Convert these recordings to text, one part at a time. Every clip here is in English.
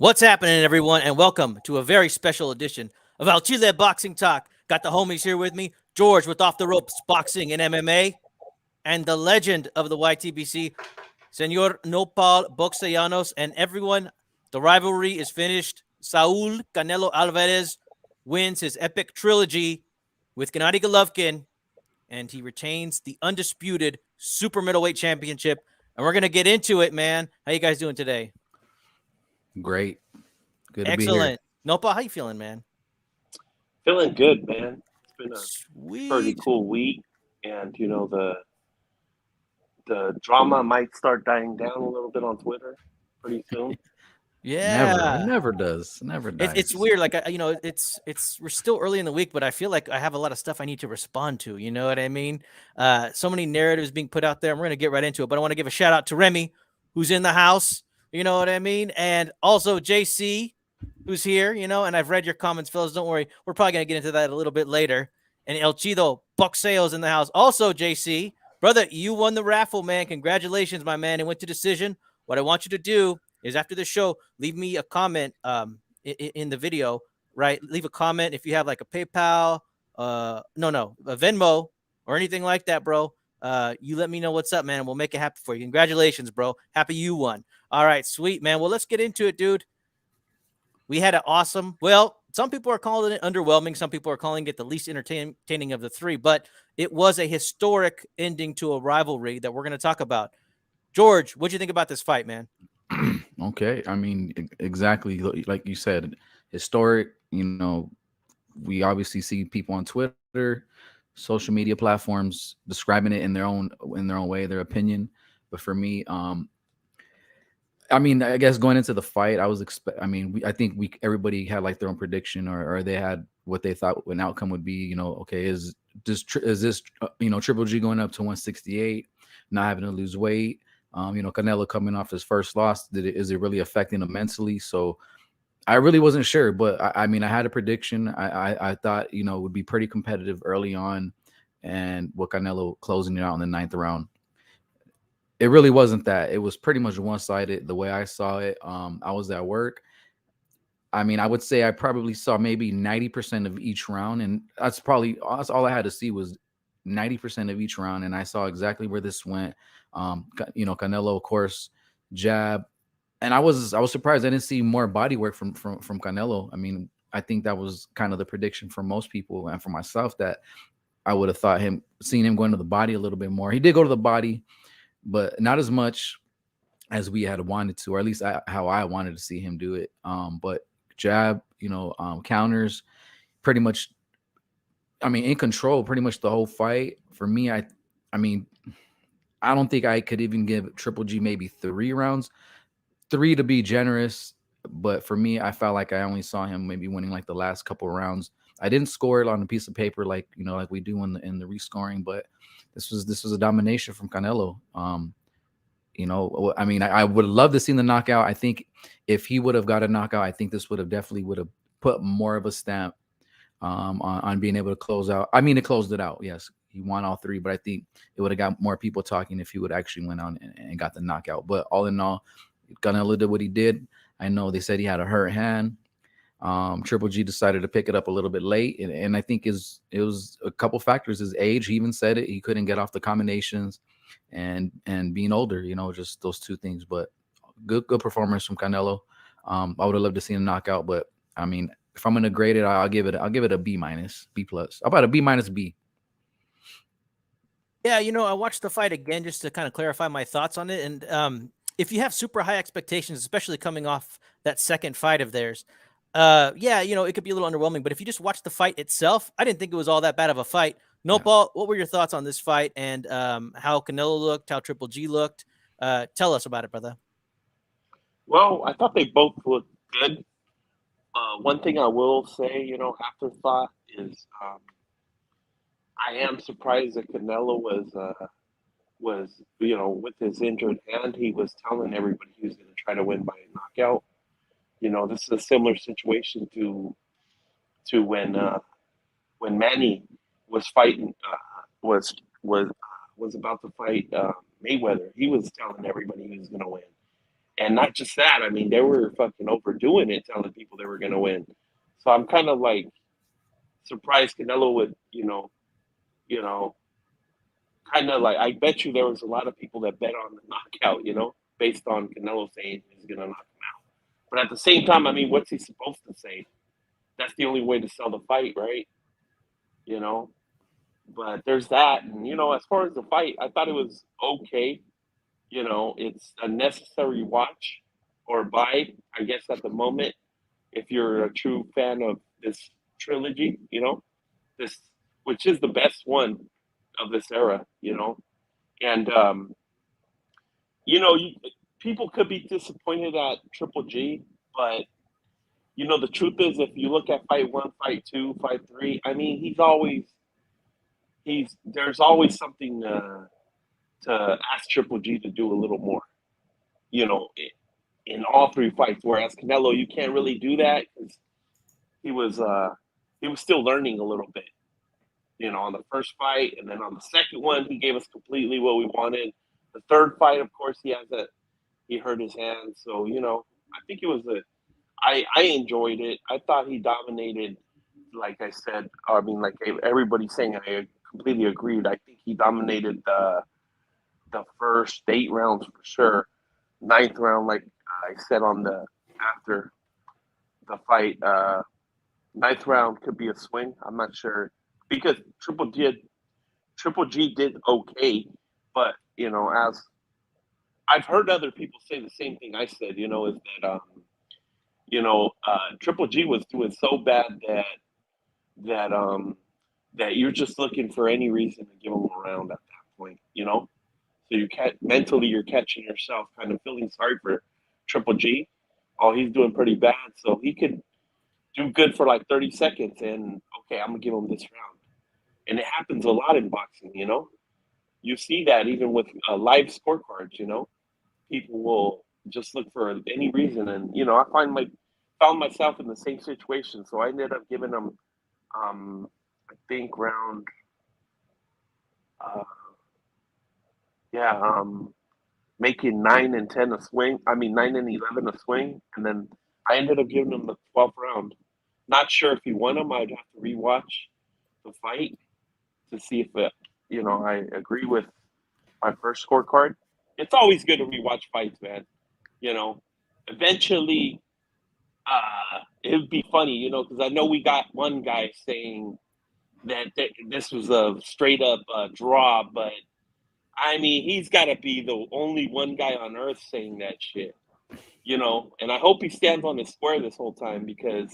What's happening, everyone, and welcome to a very special edition of Al Chile Boxing Talk. Got the homies here with me, George with Off the Ropes Boxing and MMA, and the legend of the YTBC, Senor Nopal Boxellanos, and everyone. The rivalry is finished. Saul Canelo Alvarez wins his epic trilogy with Gennady Golovkin, and he retains the undisputed super middleweight championship. And we're gonna get into it, man. How you guys doing today? Great. Good to be here. Excellent. Nopal, how you feeling, man? Feeling good, man. It's been a pretty Sweet. cool week, and the drama might start dying down a little bit on Twitter pretty soon. Never. It Yeah. never does. Never It's dies. weird. Like it's we're still early in the week, but I feel like I have a lot of stuff I need to respond to. You know what I mean? So many narratives being put out there. And we're gonna get right into it. But I want to give a shout out to Remy, who's in the house. You know what I mean? And also JC, who's here. And I've read your comments, fellas. Don't worry. We're probably gonna get into that a little bit later. And El Chido Boxeo's in the house. Also, JC, brother, you won the raffle, man. Congratulations, my man. It went to decision. What I want you to do is after the show, leave me a comment in the video, right? Leave a comment if you have like a PayPal, no, a Venmo or anything like that, bro. You let me know what's up, man. We'll make it happen for you. Congratulations, bro. Happy you won. All right, sweet, man. Well, let's get into it, dude. We had an awesome, well, some people are calling it underwhelming. Some people are calling it the least entertaining of the three, but it was a historic ending to a rivalry that we're going to talk about. George, what'd you think about this fight, man? Okay. I mean, exactly like you said, historic. We obviously see people on Twitter, social media platforms describing it in their own way, their opinion. But for me, I mean, I guess going into the fight, I mean, I think everybody had like their own prediction, or they had what they thought an outcome would be. Okay, is this Triple G going up to 168, not having to lose weight? Canelo coming off his first loss, is it really affecting him mentally? So I really wasn't sure, but I mean, I had a prediction. I thought it would be pretty competitive early on, and with Canelo closing it out in the ninth round. It really wasn't that. It was pretty much one sided the way I saw it. I was at work. I mean, I would say I probably saw maybe 90% of each round, and that's all I had to see was 90% of each round, and I saw exactly where this went. Canelo, of course, jab, and I was surprised I didn't see more body work from Canelo. I mean, I think that was kind of the prediction for most people and for myself, that I would have thought seeing him going to the body a little bit more. He did go to the body, but not as much as we had wanted to, or at least how I wanted to see him do it. But jab, counters, pretty much. I mean, in control, pretty much the whole fight. For me, I mean, I don't think I could even give Triple G maybe 3 rounds, three to be generous. But for me, I felt like I only saw him maybe winning like the last couple of rounds. I didn't score it on a piece of paper like we do in the rescoring, but this was a domination from Canelo. I mean, I would love to see the knockout. I think if he would have got a knockout, I think this would have put more of a stamp on being able to close out. I mean, it closed it out. Yes, he won all three, but I think it would have got more people talking if he would actually went on and got the knockout. But all in all, Canelo did what he did. I know they said he had a hurt hand. Triple G decided to pick it up a little bit late, and I think it was a couple factors. His age, he even said it. He couldn't get off the combinations, and being older. Just those two things. But good performance from Canelo. I would have loved to see a knockout, but I mean, if I'm gonna grade it, I'll give it a B minus, B plus. How about a B minus B? Yeah, I watched the fight again just to kind of clarify my thoughts on it. And if you have super high expectations, especially coming off that second fight of theirs, yeah, it could be a little underwhelming. But if you just watch the fight itself, I didn't think it was all that bad of a fight. Yeah. Paul, what were your thoughts on this fight and how Canelo looked, how Triple G looked? Tell us about it, brother. Well, I thought they both looked good. One thing I will say, afterthought is I am surprised that Canelo was with his injured hand, he was telling everybody he was going to try to win by a knockout. This is a similar situation to when Manny was fighting was about to fight Mayweather. He was telling everybody he was going to win, And not just that, I mean, they were fucking overdoing it, telling people they were going to win. So I'm kind of like surprised Canelo would, you know, kind of like, I bet you there was a lot of people that bet on the knockout, based on Canelo saying he's going to knock him out. But at the same time, I mean, what's he supposed to say? That's the only way to sell the fight, right? You know, but there's that. And, as far as the fight, I thought it was okay. It's a necessary watch or buy, I guess, at the moment, if you're a true fan of this trilogy, this, which is the best one of this era, and, you, people could be disappointed at Triple G, but, the truth is, if you look at fight one, fight two, fight three, I mean, there's always something to ask Triple G to do a little more, in all three fights. Whereas Canelo, you can't really do that because he was still learning a little bit, on the first fight, and then on the second one, he gave us completely what we wanted. The third fight, of course, he hurt his hand, so I think it was I enjoyed it. I thought he dominated. Like I said, I mean, like everybody's saying, I completely agreed. I think he dominated the first 8 rounds for sure. 9th round, like I said after the fight, 9th round could be a swing. I'm not sure because Triple G did okay, but as I've heard other people say the same thing I said, is that Triple G was doing so bad that you're just looking for any reason to give him a round at that point, So you're catching yourself kind of feeling sorry for Triple G. Oh, he's doing pretty bad, so he could do good for like 30 seconds, and okay, I'm gonna give him this round. And it happens a lot in boxing, You see that even with live scorecards, people will just look for any reason, and I found myself in the same situation, so I ended up giving him, I think round, making 9 and 10 a swing. I mean 9 and 11 a swing, and then I ended up giving him the 12th round. Not sure if he won him. I'd have to rewatch the fight to see if I agree with my first scorecard. It's always good to rewatch fights, man. Eventually, it would be funny, because I know we got one guy saying that this was a straight up draw, but I mean, he's got to be the only one guy on earth saying that shit, and I hope he stands on his square this whole time because,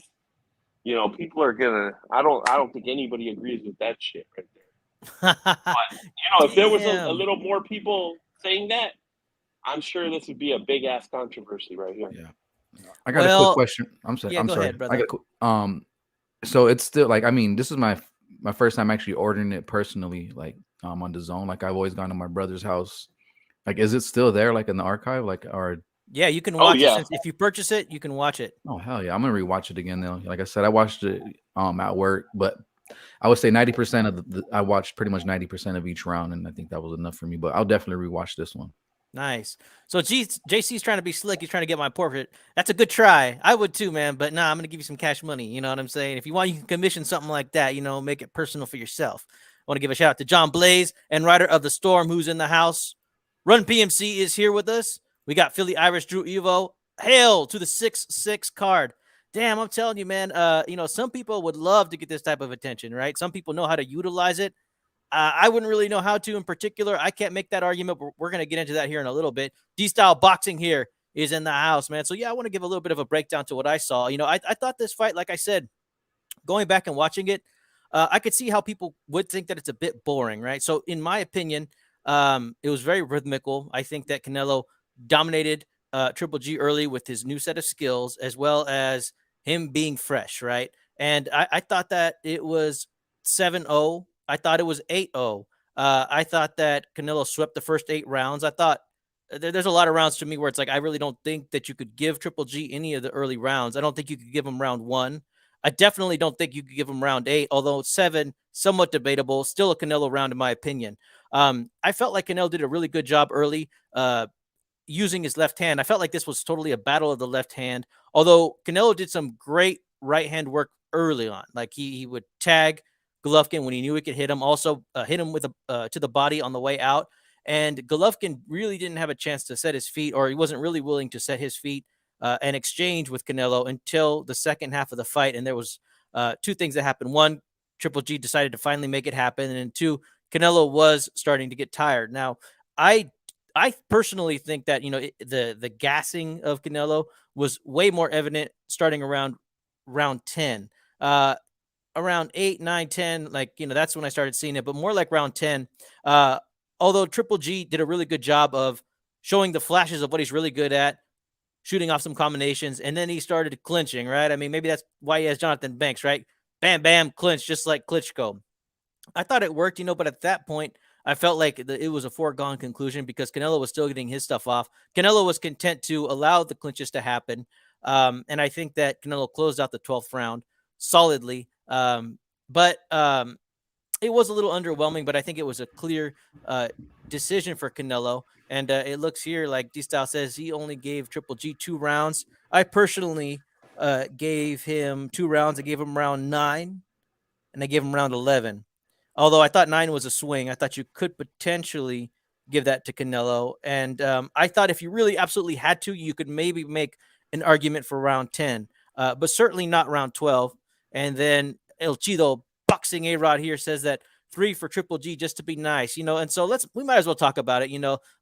people are gonna, I don't think anybody agrees with that shit right there. But, if there was a little more people saying that, I'm sure this would be a big ass controversy right here. Yeah. I got a quick question. I'm sorry. Yeah, I'm go sorry. ahead, brother. So it's still like, I mean, this is my first time actually ordering it personally, like on DAZN. Like I've always gone to my brother's house. Like, is it still there, like in the archive, like or? Yeah, you can watch it. If you purchase it, you can watch it. Oh hell yeah, I'm gonna rewatch it again though. Like I said, I watched it at work, but I would say 90% of I watched pretty much 90% of each round, and I think that was enough for me. But I'll definitely rewatch this one. Nice. So JC's trying to be slick. He's trying to get my portrait. That's a good try. I would too, man. But nah, I'm gonna give you some cash money. You know what I'm saying? If you want, you can commission something like that. Make it personal for yourself. I want to give a shout out to John Blaze and Rider of the Storm, who's in the house. Run PMC is here with us. We got Philly Irish Drew Evo. Hail to the 6-6 card. Damn, I'm telling you, man. Some people would love to get this type of attention, right? Some people know how to utilize it. I wouldn't really know how to in particular. I can't make that argument, but we're going to get into that here in a little bit. D-Style Boxing here is in the house, man. So, yeah, I want to give a little bit of a breakdown to what I saw. I thought this fight, like I said, going back and watching it, I could see how people would think that it's a bit boring, right? So, in my opinion, it was very rhythmical. I think that Canelo dominated Triple G early with his new set of skills, as well as him being fresh, right? And I thought that it was 7-0. I thought it was 8-0. I thought that Canelo swept the first 8 rounds. I thought there's a lot of rounds to me where it's like I really don't think that you could give Triple G any of the early rounds. I don't think you could give him round 1. I definitely don't think you could give him round 8, although 7, somewhat debatable. Still a Canelo round in my opinion. I felt like Canelo did a really good job early. using his left hand. I felt like this was totally a battle of the left hand. Although Canelo did some great right hand work early on, like he would tag Golovkin when he knew he could hit him. Also hit him with a to the body on the way out. And Golovkin really didn't have a chance to set his feet, or he wasn't really willing to set his feet and exchange with Canelo until the second half of the fight. And there was two things that happened. One, Triple G decided to finally make it happen, and then two, Canelo was starting to get tired. Now, I personally think that the gassing of Canelo was way more evident starting around round 10. Around 8, 9, 10, like that's when I started seeing it, but more like round 10. Although Triple G did a really good job of showing the flashes of what he's really good at, shooting off some combinations, and then he started clinching, right? I mean, maybe that's why he has Jonathan Banks, right? Bam, bam, clinch, just like Klitschko. I thought it worked, but at that point, I felt like it was a foregone conclusion because Canelo was still getting his stuff off. Canelo was content to allow the clinches to happen. And I think that Canelo closed out the 12th round solidly. But it was a little underwhelming, but I think it was a clear decision for Canelo. And it looks here like D-Style says he only gave Triple G 2 rounds. I personally gave him 2 rounds. I gave him round 9, and I gave him round 11. Although I thought 9 was a swing. I thought you could potentially give that to Canelo. And I thought if you really absolutely had to, you could maybe make an argument for round 10, but certainly not round 12. And then El Chido Boxing A-Rod here says that 3 for Triple G just to be nice, and so we might as well talk about it,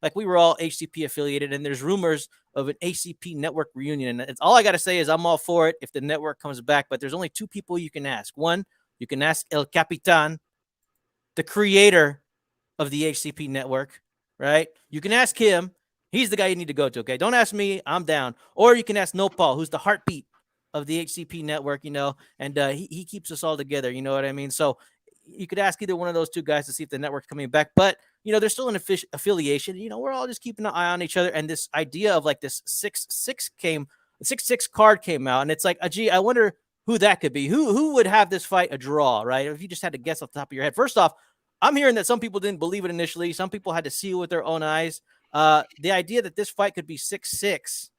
like we were all HCP affiliated, and there's rumors of an ACP network reunion. And it's all I got to say is I'm all for it if the network comes back, but there's only 2 people you can ask. One, you can ask El Capitan, the creator of the HCP network, right? You can ask him. He's the guy you need to go to, okay? Don't ask me. I'm down. Or you can ask Nopal, who's the heartbeat of the HCP network, and he keeps us all together, you know what I mean? So you could ask either one of those 2 guys to see if the network's coming back, but, there's still an affiliation. We're all just keeping an eye on each other, and this idea of like this 6-6 card came out, and it's like, gee, I wonder who that could be. Who would have this fight a draw, right? If you just had to guess off the top of your head. First off, I'm hearing that some people didn't believe it initially. Some people had to see it with their own eyes. The idea that this fight could be 6-6.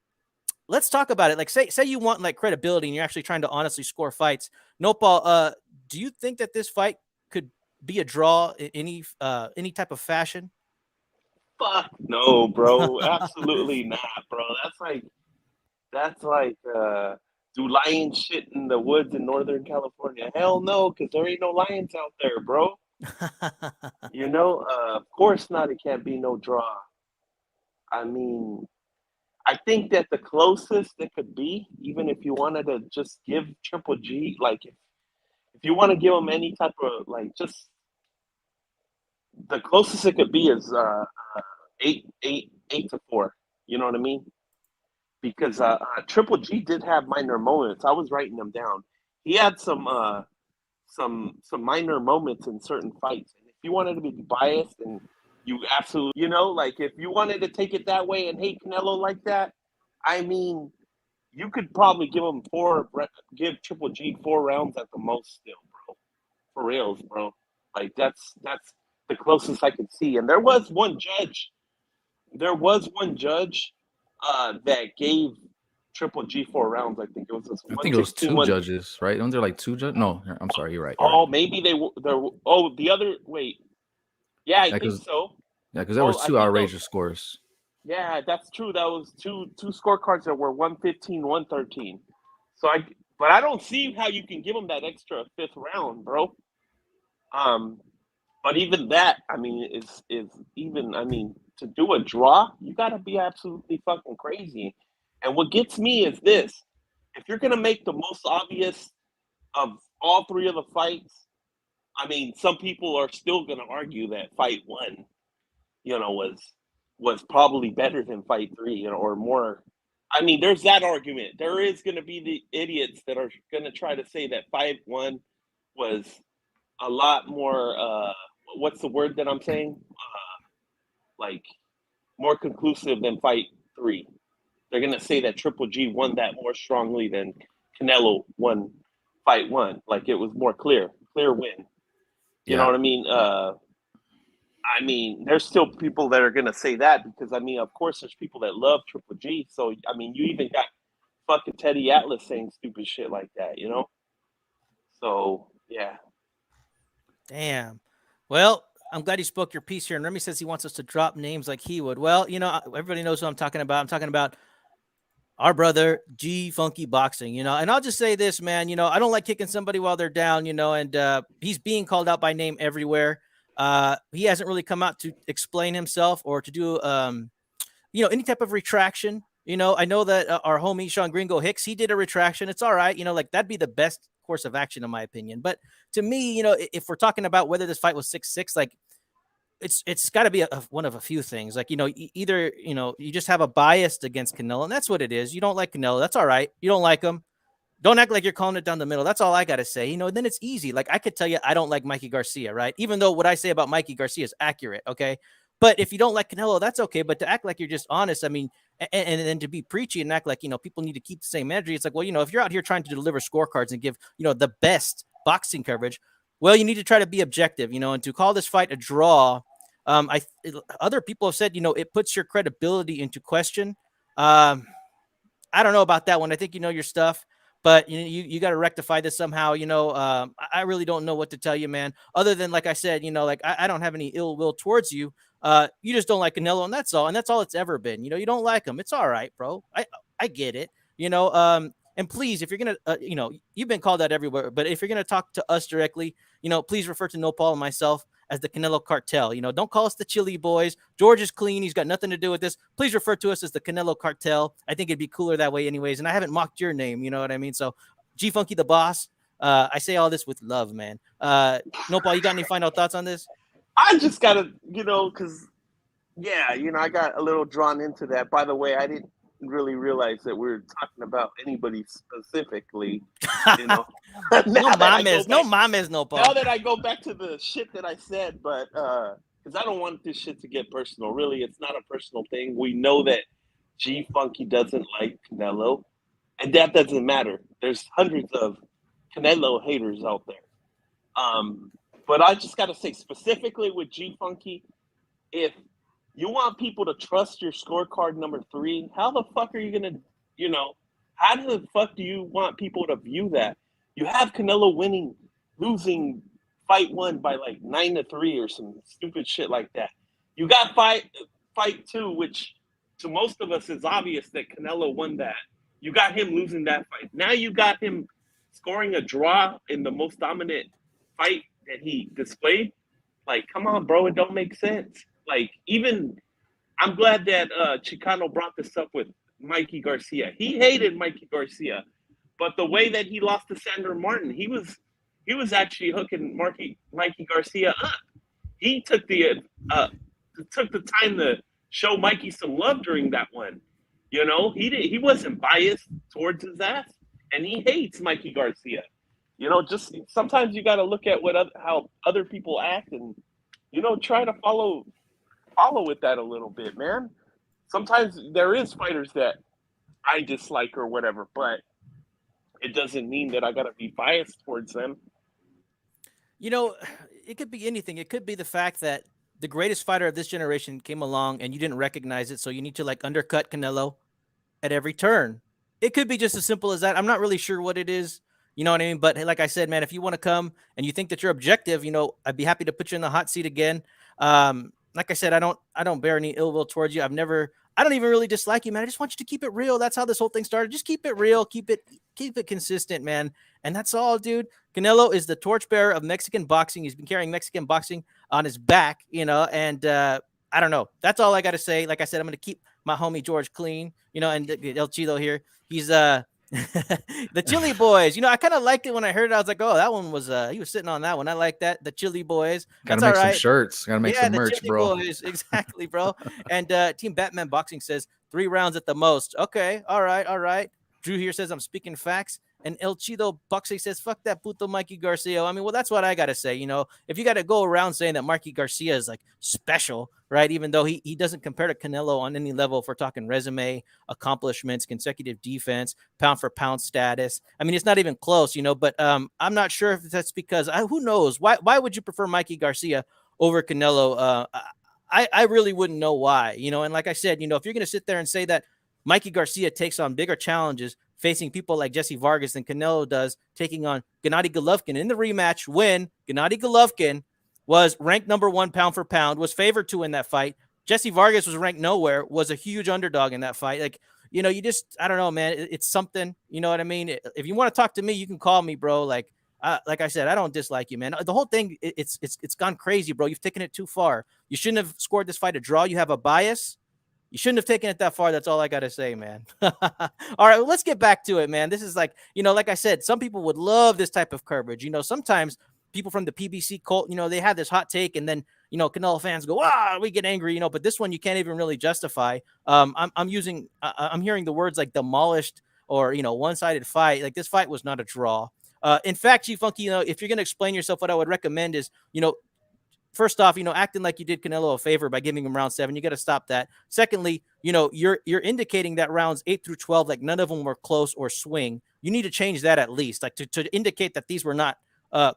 Let's talk about it. Like, say you want like credibility and you're actually trying to honestly score fights. Nopal, do you think that this fight could be a draw in any type of fashion? Fuck no, bro. Absolutely not, bro. That's like do lions shit in the woods in Northern California? Hell no, because there ain't no lions out there, bro. Of course not. It can't be no draw. I mean, I think that the closest it could be, even if you wanted to just give Triple G, like if you want to give him any type of like, just the closest it could be is 8-4. You know what I mean? Because Triple G did have minor moments. I was writing them down. He had some minor moments in certain fights. And if you wanted to be biased and you absolutely, like if you wanted to take it that way and hate Canelo like that, I mean, you could probably give Triple G 4 rounds at the most still, bro. For reals, bro. Like that's the closest I could see. And there was one judge that gave Triple G 4 rounds. I think it was this. I think it was 2 judges, right? Weren't there like 2 judges? No, I'm sorry, you're right. Maybe they were. Oh, the other. Wait. Yeah, I think so. Yeah, because there was 2 outrageous scores. Yeah, that's true. That was two scorecards that were 115, 113. But I don't see how you can give them that extra 5th round, bro. But even that, I mean, is even. I mean, to do a draw, you gotta be absolutely fucking crazy. And what gets me is this: if you're gonna make the most obvious of all 3 of the fights, I mean, some people are still gonna argue that fight 1, was probably better than fight 3, or more. I mean, there's that argument. There is gonna be the idiots that are gonna try to say that fight 1 was a lot more. What's the word that I'm saying? Like more conclusive than fight 3. They're gonna say that Triple G won that more strongly than Canelo won fight 1. Like it was more clear win. You know what I mean? I mean, there's still people that are gonna say that because I mean, of course, there's people that love Triple G. So I mean, you even got fucking Teddy Atlas saying stupid shit like that, you know? So yeah. Damn. Well, I'm glad you spoke your piece here. And Remy says he wants us to drop names like he would. Well, everybody knows who I'm talking about. I'm talking about our brother G Funky Boxing, and I'll just say this, man, I don't like kicking somebody while they're down, and he's being called out by name everywhere. He hasn't really come out to explain himself or to do, any type of retraction. I know that our homie Sean Gringo Hicks, he did a retraction. It's all right. Like that'd be the best course of action, in my opinion. But to me, if we're talking about whether this fight was 6-6, like it's got to be one of a few things. Like, either, you just have a bias against Canelo, and that's what it is. You don't like Canelo. That's all right. You don't like him. Don't act like you're calling it down the middle. That's all I got to say. Then it's easy. Like, I could tell you I don't like Mikey Garcia, right? Even though what I say about Mikey Garcia is accurate, okay? But if you don't like Canelo, that's okay. But to act like you're just honest, I mean, and then to be preachy and act like, people need to keep the same energy. It's like, well, if you're out here trying to deliver scorecards and give, the best boxing coverage, well, you need to try to be objective, and to call this fight a draw, other people have said, it puts your credibility into question. I don't know about that one. I think you know your stuff, but you got to rectify this somehow. I really don't know what to tell you, man. Other than, like I said, like I don't have any ill will towards you. You just don't like Canelo, and that's all. And that's all it's ever been. You don't like him. It's all right, bro. I get it. And please, if you're gonna, you've been called out everywhere, but if you're gonna talk to us directly, please refer to No Paul and myself as the Canelo Cartel. Don't call us the Chile Boys. George is clean. He's got nothing to do with this. Please refer to us as the Canelo Cartel. I think it'd be cooler that way anyways. And I haven't mocked your name. You know what I mean? So G Funky the boss. I say all this with love, man. No, Paul, you got any final thoughts on this? I just gotta, because I got a little drawn into that. By the way, I didn't really realize that we were talking about anybody specifically. No mames, no Paul. Now that I go back to the shit that I said, but because I don't want this shit to get personal. Really, it's not a personal thing. We know that G Funky doesn't like Canelo, and that doesn't matter. There's hundreds of Canelo haters out there. But I just got to say, specifically with G Funky, if you want people to trust your scorecard number 3, how the fuck are you going to, how the fuck do you want people to view that? You have Canelo losing fight 1 by like 9-3 or some stupid shit like that. You got fight 2, which to most of us is obvious that Canelo won that. You got him losing that fight. Now you got him scoring a draw in the most dominant fight that he displayed. Like, come on, bro, it don't make sense. Like, even I'm glad that Chicano brought this up with Mikey Garcia. He hated Mikey Garcia, but the way that he lost to Sandor Martin, he was actually hooking Mikey Garcia up. He took the time to show Mikey some love during that one. He wasn't biased towards his ass, and he hates Mikey Garcia. Just sometimes you got to look at how other people act and try to follow with that a little bit, man. Sometimes there is fighters that I dislike or whatever, but it doesn't mean that I got to be biased towards them. It could be anything. It could be the fact that the greatest fighter of this generation came along and you didn't recognize it, so you need to like undercut Canelo at every turn. It could be just as simple as that. I'm not really sure what it is. You know what I mean? But like I said, man, if you want to come and you think that you're objective, I'd be happy to put you in the hot seat again. Like I said, I don't bear any ill will towards you. I don't even really dislike you, man. I just want you to keep it real. That's how this whole thing started. Just keep it real. Keep it consistent, man. And that's all, dude. Canelo is the torchbearer of Mexican boxing. He's been carrying Mexican boxing on his back, and I don't know. That's all I got to say. Like I said, I'm going to keep my homie George clean, and El Chido here. He's the Chile Boys. I kind of liked it when I heard it. I was like, oh, that one was he was sitting on that one. I like that. The Chile Boys. Gotta make some shirts. Gotta make some merch, Chile bro. Boys. Exactly, bro. And Team Batman Boxing says 3 rounds at the most. Okay, all right. Drew here says I'm speaking facts. And El Chido Boxing says, fuck that puto Mikey Garcia. I mean, well, that's what I got to say. If you got to go around saying that Mikey Garcia is like special, right? Even though he doesn't compare to Canelo on any level, if we're talking resume, accomplishments, consecutive defense, pound for pound status. I mean, it's not even close, but I'm not sure if that's because who knows? Why would you prefer Mikey Garcia over Canelo. I really wouldn't know why, you know. And like I said, you know, if you're going to sit there and say that Mikey Garcia takes on bigger challenges facing people like Jesse Vargas than Canelo does taking on Gennady Golovkin in the rematch, when Gennady Golovkin was ranked #1 pound for pound, was favored to win that fight. Jesse Vargas was ranked nowhere, was a huge underdog in that fight. Like, you know, you just, I don't know, man. It's something, you know what I mean? If you want to talk to me, you can call me, bro. Like I said, I don't dislike you, man. The whole thing, it's gone crazy, bro. You've taken it too far. You shouldn't have scored this fight a draw. You have a bias. You shouldn't have taken it that far. That's all I got to say, man. All right, well, let's get back to it, man. This is like, you know, like I said, some people would love this type of coverage. You know, sometimes people from the PBC cult, you know, they have this hot take, and then, you know, Canelo fans go, we get angry, you know, but this one you can't even really justify. I'm hearing the words like demolished or, you know, one-sided fight. Like, this fight was not a draw. In fact, G Funky, you know, if you're going to explain yourself, what I would recommend is, you know, first off, you know, acting like you did Canelo a favor by giving him round 7. You got to stop that. Secondly, you know, you're indicating that rounds 8 through 12, like, none of them were close or swing. You need to change that at least, like, to indicate that these were not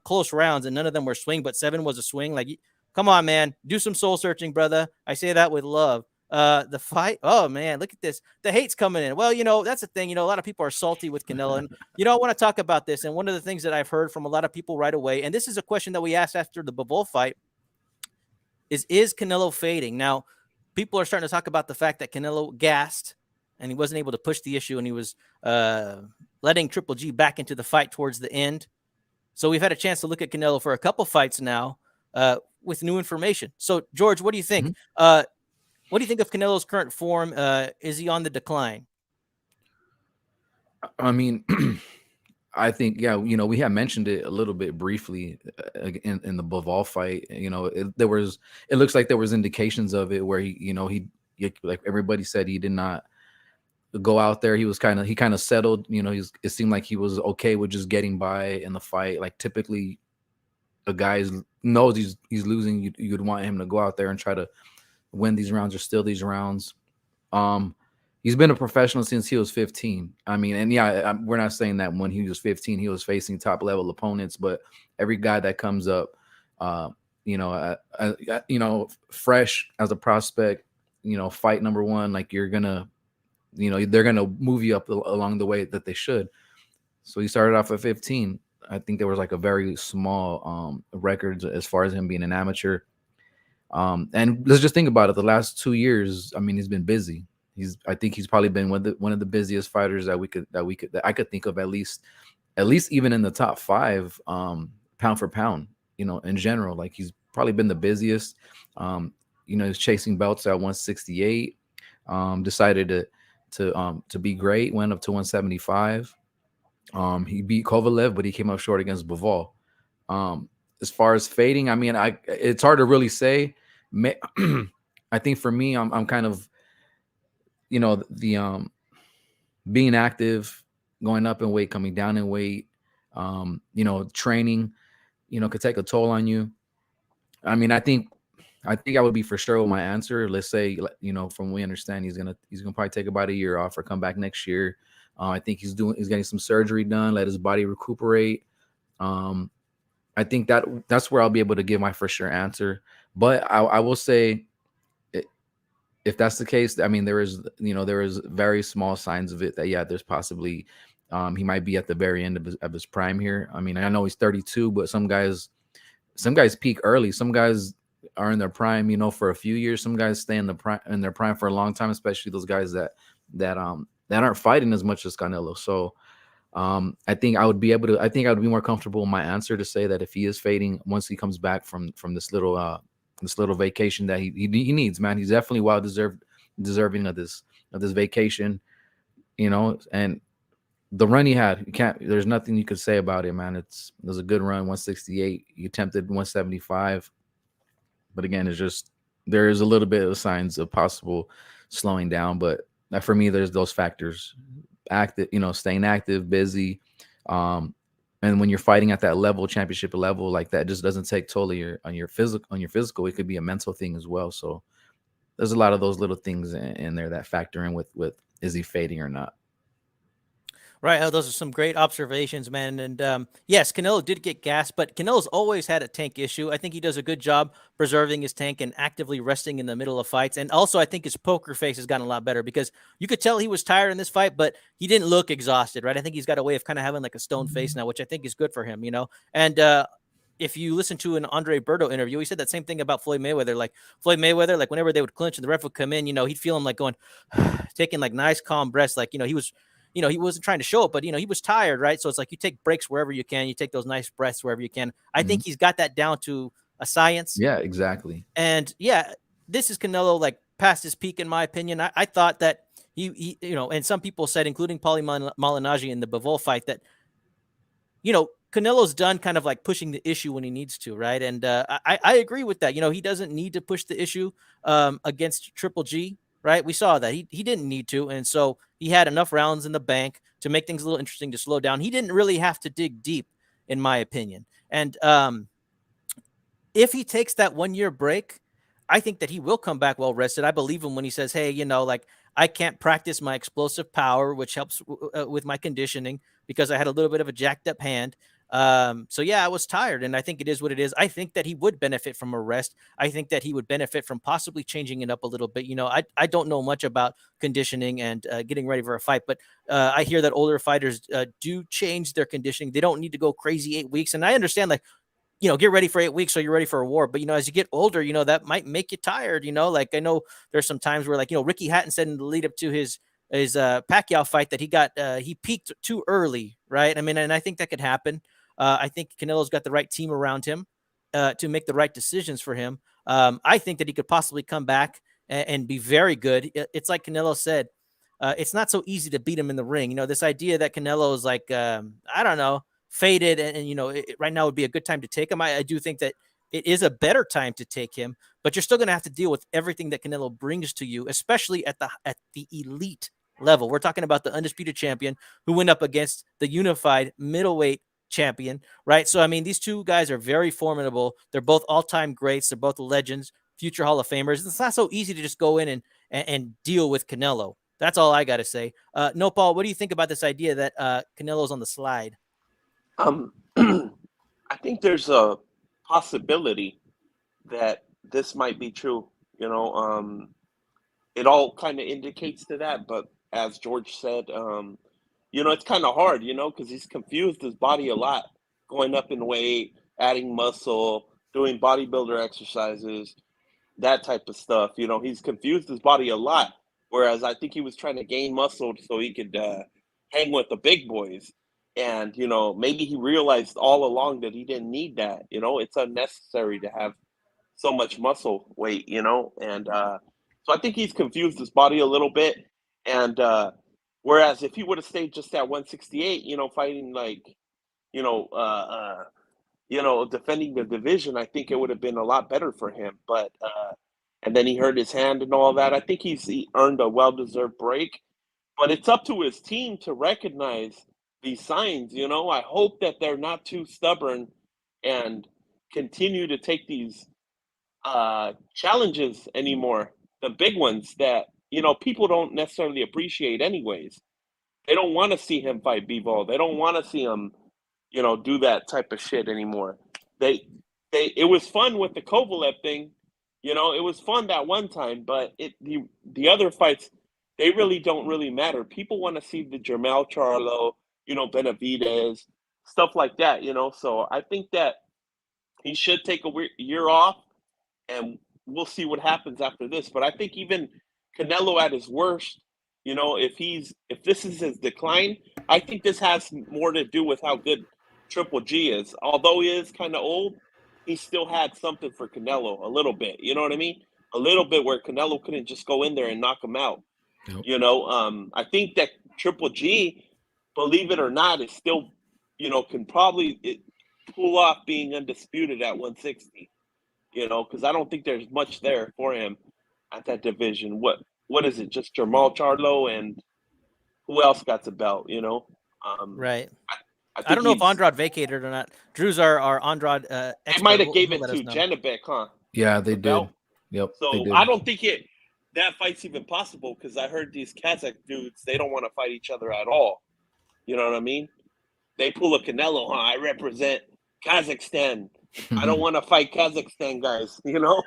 close rounds and none of them were swing, but 7 was a swing. Like, come on, man, do some soul searching, brother. I say that with love. The fight, oh man, look at this. The hate's coming in. Well, you know, that's the thing. You know, a lot of people are salty with Canelo, and you know, I want to talk about this. And one of the things that I've heard from a lot of people right away, and this is a question that we asked after the Bivol fight, is Canelo fading? Now, people are starting to talk about the fact that Canelo gassed and he wasn't able to push the issue, and he was letting Triple G back into the fight towards the end. So we've had a chance to look at Canelo for a couple fights now with new information. So, George, what do you think? Mm-hmm. What do you think of Canelo's current form? Is he on the decline? I mean, I think, yeah, you know, we have mentioned it a little bit briefly in the Bivol fight. You know, it looks like there was indications of it where he, like everybody said, he did not go out there. He kind of settled. You know, it seemed like he was okay with just getting by in the fight. Like, typically, a guy knows he's losing. You'd want him to go out there and try to win these rounds or steal these rounds. He's been a professional since he was 15. I mean, and yeah, we're not saying that when he was 15, he was facing top level opponents, but every guy that comes up, fresh as a prospect, you know, fight number 1, like, you're gonna, you know, they're gonna move you up along the way that they should. So he started off at 15. I think there was like a very small records as far as him being an amateur. And let's just think about it. The last 2 years, I mean, he's been busy. I think he's probably been one of the busiest fighters that I could think of, at least even in the top 5, pound for pound, you know, in general. Like, he's probably been the busiest. You know, he's chasing belts at 168. Decided to be great. Went up to 175. He beat Kovalev, but he came up short against Bivol. As far as fading, I mean, it's hard to really say. I think for me, I'm kind of, you know, the being active, going up in weight, coming down in weight, you know, training, you know, could take a toll on you. I mean, I think I would be for sure with my answer. Let's say, you know, from what we understand, he's gonna probably take about a year off or come back next year. I think he's getting some surgery done, let his body recuperate. I think that's where I'll be able to give my for sure answer. But I will say, if that's the case, I mean, there is very small signs of it that, yeah, there's possibly he might be at the very end of his prime here. I mean, I know he's 32, but some guys peak early. Some guys are in their prime, you know, for a few years. Some guys stay in their prime for a long time, especially those guys that aren't fighting as much as Canelo. So I think I would be more comfortable in my answer to say that if he is fading once he comes back from this little vacation that he needs, man. He's definitely deserving of this vacation, you know. And the run he had, there's nothing you could say about it, man. It was a good run. 168. He attempted 175, but again, there is a little bit of signs of possible slowing down. But for me, there's those factors: active, you know, staying active, busy. And when you're fighting at that level, championship level, like that, just doesn't take toll on your physical. It could be a mental thing as well. So there's a lot of those little things in there that factor in with is he fading or not. Right. Oh, those are some great observations, man. And yes, Canelo did get gas, but Canelo's always had a tank issue. I think he does a good job preserving his tank and actively resting in the middle of fights. And also, I think his poker face has gotten a lot better because you could tell he was tired in this fight, but he didn't look exhausted, right? I think he's got a way of kind of having like a stone face now, which I think is good for him, you know? And if you listen to an Andre Berto interview, he said that same thing about Floyd Mayweather. Like Floyd Mayweather, like whenever they would clinch and the ref would come in, you know, he'd feel him like going, taking like nice, calm breaths. Like, you know, he was, you know, he wasn't trying to show it, but, you know, he was tired, right? So it's like you take breaks wherever you can. You take those nice breaths wherever you can. I think he's got that down to a science. Yeah, exactly. And yeah, this is Canelo like past his peak, in my opinion. I thought that he, you know, and some people said, including Paulie Malignaggi in the Bivol fight, that, you know, Canelo's done kind of like pushing the issue when he needs to, right? And I agree with that. You know, he doesn't need to push the issue against Triple G, right? We saw that he didn't need to, and so he had enough rounds in the bank to make things a little interesting to slow down. He didn't really have to dig deep, in my opinion. And if he takes that 1 year break, I think that he will come back well rested. I believe him when he says, "Hey, you know, like I can't practice my explosive power, which helps with my conditioning because I had a little bit of a jacked up hand." So yeah, I was tired, and I think it is what it is. I think that he would benefit from a rest. I think that he would benefit from possibly changing it up a little bit. You know, I don't know much about conditioning and getting ready for a fight, but I hear that older fighters do change their conditioning. They don't need to go crazy 8 weeks, and I understand like, you know, get ready for 8 weeks so you're ready for a war. But, you know, as you get older, you know, that might make you tired, you know, like I know there's some times where like, you know, Ricky Hatton said in the lead up to his Pacquiao fight that he peaked too early. Right. I mean, and I think that could happen. I think Canelo's got the right team around him to make the right decisions for him. I think that he could possibly come back and be very good. It's like Canelo said, it's not so easy to beat him in the ring. You know, this idea that Canelo is like, I don't know, faded and you know, right now would be a good time to take him. I do think that it is a better time to take him, but you're still going to have to deal with everything that Canelo brings to you, especially at the elite level. We're talking about the undisputed champion who went up against the unified middleweight champion, right? So I mean, these two guys are very formidable. They're both all-time greats. They're both legends, future Hall of Famers. It's not so easy to just go in and deal with Canelo. That's all I got to say. No, Paul, what do you think about this idea that Canelo's on the slide? I think there's a possibility that this might be true. You know, it all kind of indicates to that. But as George said, you know, it's kind of hard, you know, because he's confused his body a lot, going up in weight, adding muscle, doing bodybuilder exercises, that type of stuff. You know, he's confused his body a lot. Whereas I think he was trying to gain muscle so he could hang with the big boys. And, you know, maybe he realized all along that he didn't need that. You know, it's unnecessary to have so much muscle weight, you know. And so I think he's confused his body a little bit. And whereas if he would have stayed just at 168, you know, fighting like, you know, defending the division, I think it would have been a lot better for him. But and then he hurt his hand and all that. I think he earned a well-deserved break. But it's up to his team to recognize these signs. You know, I hope that they're not too stubborn and continue to take these challenges anymore. The big ones that, you know, people don't necessarily appreciate anyways. They don't want to see him fight Bivol. They don't want to see him, you know, do that type of shit anymore. It was fun with the Kovalev thing, you know, it was fun that one time, but the other fights, they really don't really matter. People want to see the Jermell Charlo, you know, Benavidez, stuff like that, you know. So I think that he should take a year off, and we'll see what happens after this. But I think even Canelo at his worst, you know, if this is his decline, I think this has more to do with how good Triple G is. Although he is kind of old, he still had something for Canelo a little bit. You know what I mean? A little bit where Canelo couldn't just go in there and knock him out. Yep. You know, I think that Triple G, believe it or not, is still, you know, can probably pull off being undisputed at 160. You know, because I don't think there's much there for him at that division. What is it? Just Jermall Charlo and who else got the belt? You know, Right. I I don't know if Andrade vacated or not. Drew's our Andrade they expert. might have gave He'll it let us to know. Janibek, huh? Yeah, they The did. belt. Yep, they So did. I don't think that fight's even possible because I heard these Kazakh dudes, they don't want to fight each other at all. You know what I mean? They pull a Canelo, I represent Kazakhstan. I don't want to fight Kazakhstan guys, you know?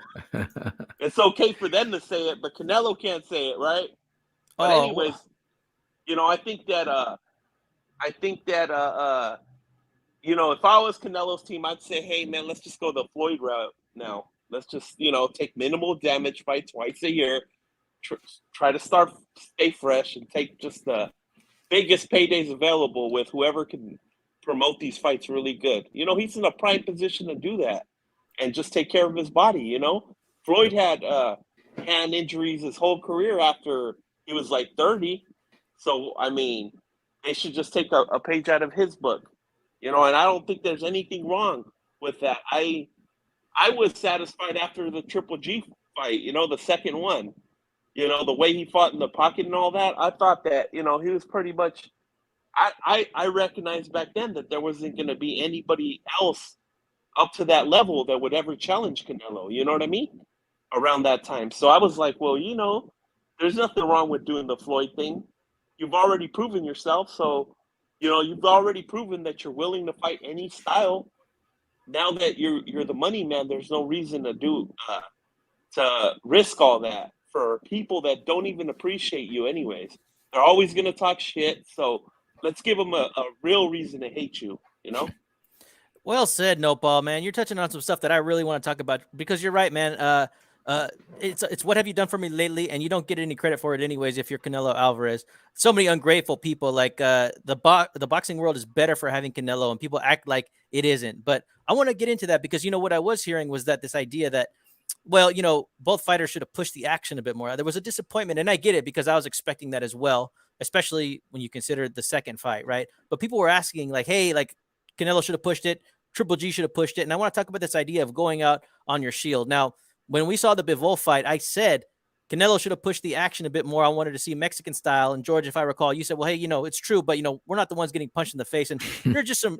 It's okay for them to say it, but Canelo can't say it, right? But anyways, you know, I think that you know, if I was Canelo's team, I'd say, hey man, let's just go the Floyd route now. Let's just, you know, take minimal damage, fight twice a year, try to stay fresh, and take just the biggest paydays available with whoever can promote these fights really good. You know, he's in a prime position to do that and just take care of his body. You know, Floyd had hand injuries his whole career after he was like 30. So I mean, they should just take a page out of his book. You know, and I don't think there's anything wrong with that. I was satisfied after the Triple G fight. You know, the second one. You know, the way he fought in the pocket and all that. I thought that, you know, he was pretty much. I recognized back then that there wasn't going to be anybody else up to that level that would ever challenge Canelo. You know what I mean? Around that time. So I was like, well, you know, there's nothing wrong with doing the Floyd thing. You've already proven yourself. So, you know, you've already proven that you're willing to fight any style. Now that you're the money man, there's no reason to risk all that for people that don't even appreciate you anyways. They're always going to talk shit. So let's give them a real reason to hate you, you know? Well said, Nopal, man. You're touching on some stuff that I really want to talk about because you're right, man. It's what have you done for me lately, and you don't get any credit for it anyways. If you're Canelo Alvarez, so many ungrateful people. Like the boxing world is better for having Canelo, and people act like it isn't. But I want to get into that because you know what I was hearing was that this idea that, well, you know, both fighters should have pushed the action a bit more. There was a disappointment, and I get it because I was expecting that as well, especially when you consider the second fight, right? But people were asking like, hey, like Canelo should have pushed it. Triple G should have pushed it. And I want to talk about this idea of going out on your shield. Now, when we saw the Bivol fight, I said Canelo should have pushed the action a bit more. I wanted to see Mexican style. And George, if I recall, you said, well, hey, you know, it's true, but you know, we're not the ones getting punched in the face. And you're just and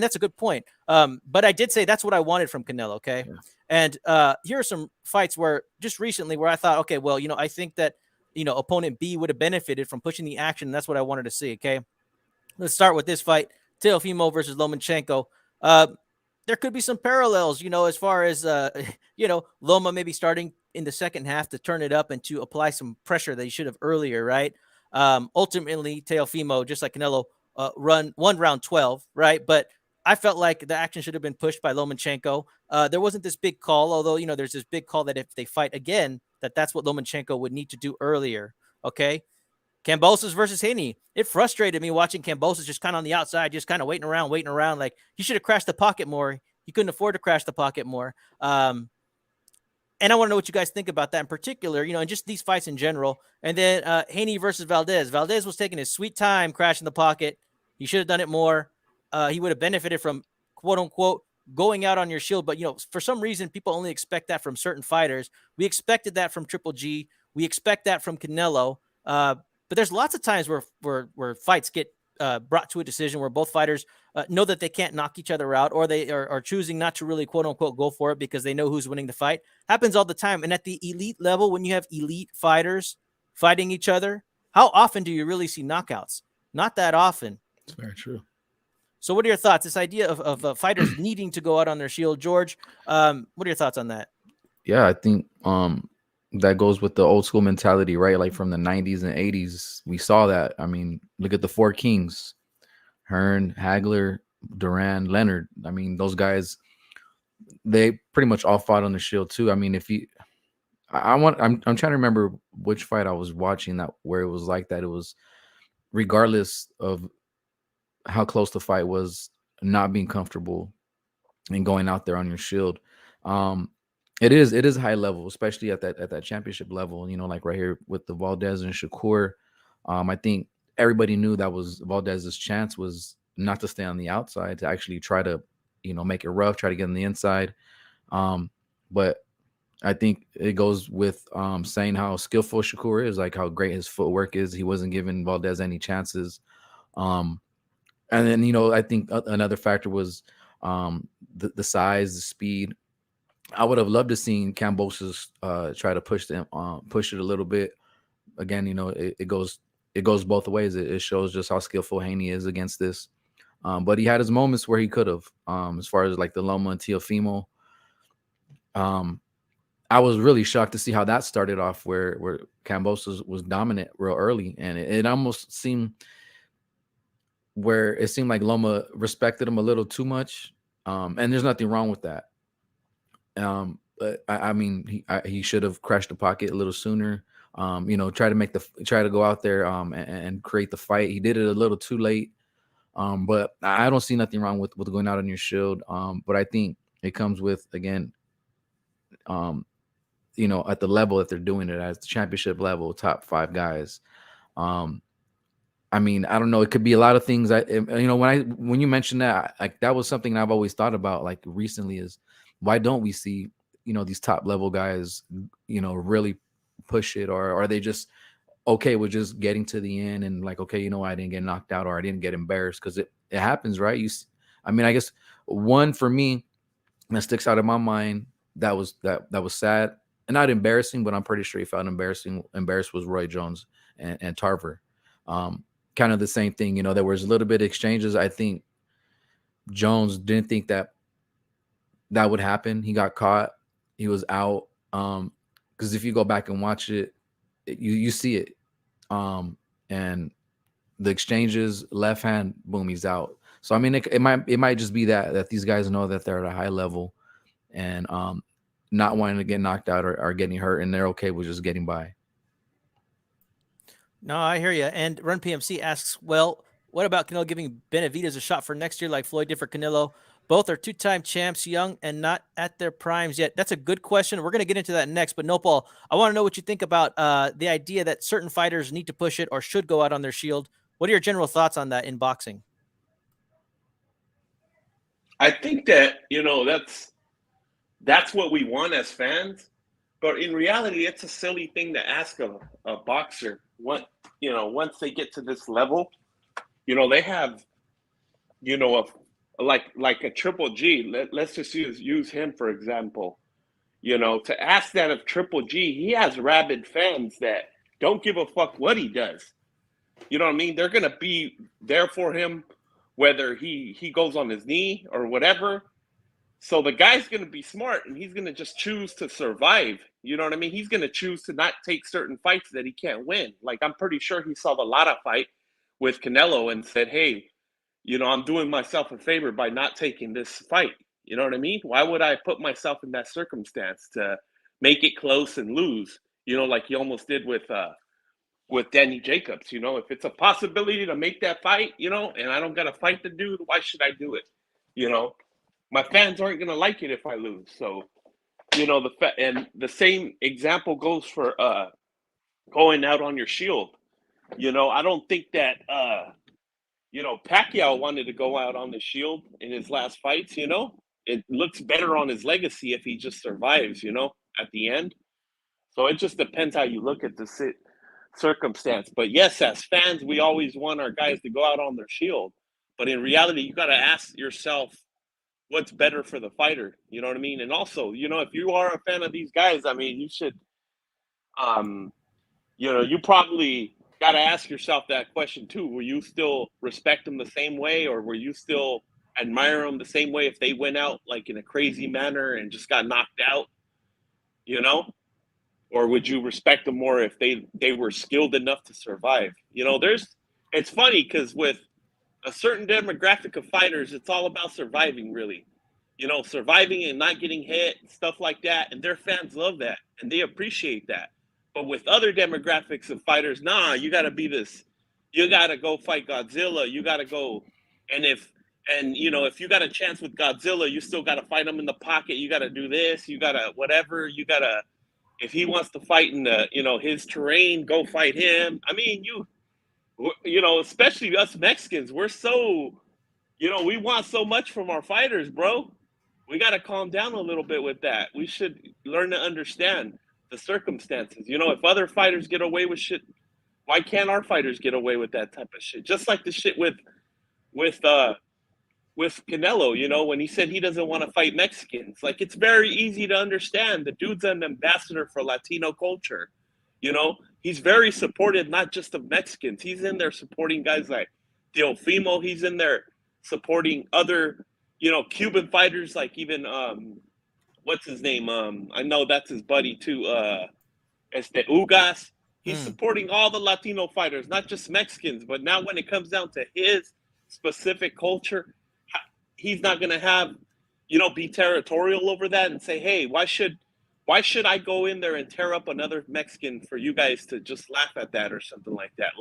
that's a good point. But I did say that's what I wanted from Canelo. Okay. Yeah. And here are some fights where just recently where I thought, okay, well, you know, I think that, you know, opponent B would have benefited from pushing the action. And that's what I wanted to see. Okay. Let's start with this fight. Teofimo versus Lomachenko. There could be some parallels, you know, as far as, you know, Loma maybe starting in the second half to turn it up and to apply some pressure that he should have earlier, right? Ultimately, Teofimo, just like Canelo, won round 12, right? But I felt like the action should have been pushed by Lomachenko. There wasn't this big call, although, you know, there's this big call that if they fight again, that's what Lomachenko would need to do earlier, okay? Kambosos versus Haney. It frustrated me watching Kambosos just kind of on the outside, just kind of waiting around. Like he should have crashed the pocket more. He couldn't afford to crash the pocket more. And I want to know what you guys think about that in particular, you know, and just these fights in general. And then Haney versus Valdez. Valdez was taking his sweet time crashing the pocket. He should have done it more. He would have benefited from, quote unquote, going out on your shield. But, you know, for some reason, people only expect that from certain fighters. We expected that from Triple G. We expect that from Canelo. But there's lots of times where fights get brought to a decision where both fighters know that they can't knock each other out, or they are choosing not to really, quote unquote, go for it because they know who's winning the fight. Happens all the time. And at the elite level, when you have elite fighters fighting each other, how often do you really see knockouts? Not that often. That's very true. So what are your thoughts? This idea of fighters needing to go out on their shield, George, what are your thoughts on that? Yeah, I think that goes with the old school mentality, right? Like from the 90s and 80s, we saw that. I mean, look at the four kings: Hearn, Hagler, Duran, Leonard. I mean, those guys, they pretty much all fought on the shield too. I mean, I'm trying to remember which fight I was watching that where it was like that. It was regardless of how close the fight was, not being comfortable and going out there on your shield. It is high level, especially at that championship level. You know, like right here with the Valdez and Shakur. I think everybody knew that was Valdez's chance was not to stay on the outside, to actually try to, you know, make it rough, try to get on the inside. But I think it goes with saying how skillful Shakur is, like how great his footwork is. He wasn't giving Valdez any chances. And then, you know, I think another factor was the size, the speed. I would have loved to seen Kambosos try to push it a little bit. Again, you know, it it goes both ways. It shows just how skillful Haney is against this. But he had his moments where he could have, as far as like the Loma and Teofimo. I was really shocked to see how that started off, where Kambosos was dominant real early, and it almost seemed like Loma respected him a little too much. And there's nothing wrong with that. But I mean, he should have crashed the pocket a little sooner. Try to go out there and create the fight. He did it a little too late. But I don't see nothing wrong with going out on your shield. But I think it comes with, again, at the level that they're doing it at, the championship level, top 5 guys. I mean, I don't know. It could be a lot of things. When you mentioned that, like, that was something I've always thought about, like, recently, is why don't we see, these top level guys, really push it, or are they just okay with just getting to the end and like, okay, I didn't get knocked out, or I didn't get embarrassed, because it happens, right? I guess one for me that sticks out in my mind that was sad and not embarrassing, but I'm pretty sure he felt embarrassed was Roy Jones and Tarver. Kind of the same thing, there was a little bit of exchanges. I think Jones didn't think that would happen. He got caught. He was out. Because if you go back and watch it, you see it. And the exchanges, left hand, boom, he's out. So I mean, it might just be that these guys know that they're at a high level, and not wanting to get knocked out or getting hurt, and they're okay with just getting by. No, I hear you. And Run PMC asks, well, what about Canelo giving Benavidez a shot for next year like Floyd did for Canelo? Both are 2-time champs, young and not at their primes yet. That's a good question. We're going to get into that next. But Nopal, I want to know what you think about the idea that certain fighters need to push it or should go out on their shield. What are your general thoughts on that in boxing? I think that, that's what we want as fans. But in reality, it's a silly thing to ask a boxer. Once they get to this level, they have, like a Triple G. Let's just use him for example. To ask that of Triple G, he has rabid fans that don't give a fuck what he does. You know what I mean? They're gonna be there for him, whether he goes on his knee or whatever. So the guy's going to be smart, and he's going to just choose to survive. You know what I mean? He's going to choose to not take certain fights that he can't win. Like, I'm pretty sure he saw the Lara fight with Canelo and said, hey, I'm doing myself a favor by not taking this fight. You know what I mean? Why would I put myself in that circumstance to make it close and lose? Like he almost did with Danny Jacobs. If it's a possibility to make that fight, and I don't got to fight the dude, why should I do it? My fans aren't going to like it if I lose. So, and the same example goes for going out on your shield. I don't think that, Pacquiao wanted to go out on the shield in his last fights, It looks better on his legacy if he just survives, at the end. So it just depends how you look at the circumstance. But yes, as fans, we always want our guys to go out on their shield. But in reality, you got to ask yourself, what's better for the fighter? You know what I mean? And also, if you are a fan of these guys, I mean, you should, you probably got to ask yourself that question too. Will you still respect them the same way, or will you still admire them the same way if they went out like in a crazy manner and just got knocked out, or would you respect them more if they were skilled enough to survive? It's funny because with a certain demographic of fighters, it's all about surviving, really. Surviving and not getting hit, stuff like that. And their fans love that, and they appreciate that. But with other demographics of fighters, you got to be this. You got to go fight Godzilla. You got to go. And if you got a chance with Godzilla, you still got to fight him in the pocket. You got to do this. You got to whatever. You got to, if he wants to fight in the, his terrain, go fight him. I mean, especially us Mexicans, we're so, we want so much from our fighters, bro. We got to calm down a little bit with that. We should learn to understand the circumstances. If other fighters get away with shit, why can't our fighters get away with that type of shit? Just like the shit with Canelo, when he said he doesn't want to fight Mexicans. Like, it's very easy to understand. The dude's an ambassador for Latino culture. He he's very supportive, not just of Mexicans. He's in there supporting guys like Teofimo. He's in there supporting other, Cuban fighters, like even what's his name? I know that's his buddy too. Ugas. He's supporting all the Latino fighters, not just Mexicans. But now, when it comes down to his specific culture, he's not going to have, be territorial over that and say, hey, why should I go in there and tear up another Mexican for you guys to just laugh at that or something like that?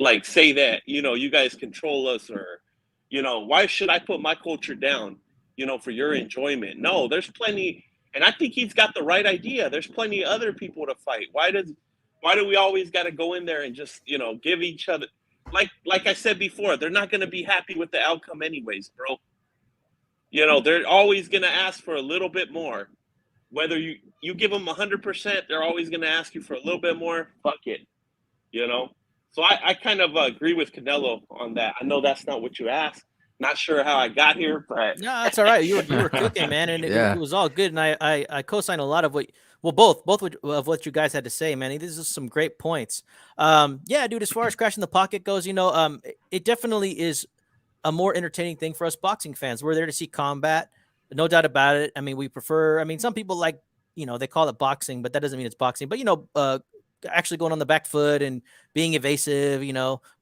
Like say that, you guys control us, or, why should I put my culture down, for your enjoyment? No, there's plenty. And I think he's got the right idea. There's plenty of other people to fight. Why do we always got to go in there and just, give each other, like I said before, they're not going to be happy with the outcome anyways, bro. They're always going to ask for a little bit more. Whether you give them 100%, they're always going to ask you for a little bit more. Fuck it. So I kind of agree with Canelo on that. I know that's not what you asked. Not sure how I got here, but no, that's all right. You were cooking, man, and Yeah. it was all good. And I co-sign a lot of both of what you guys had to say, man. These are some great points. Yeah, dude. As far as crashing the pocket goes, it definitely is a more entertaining thing for us boxing fans. We're there to see combat, no doubt about it. I mean, we prefer. I mean, some people like, they call it boxing, but that doesn't mean it's boxing. But actually going on the back foot and being evasive,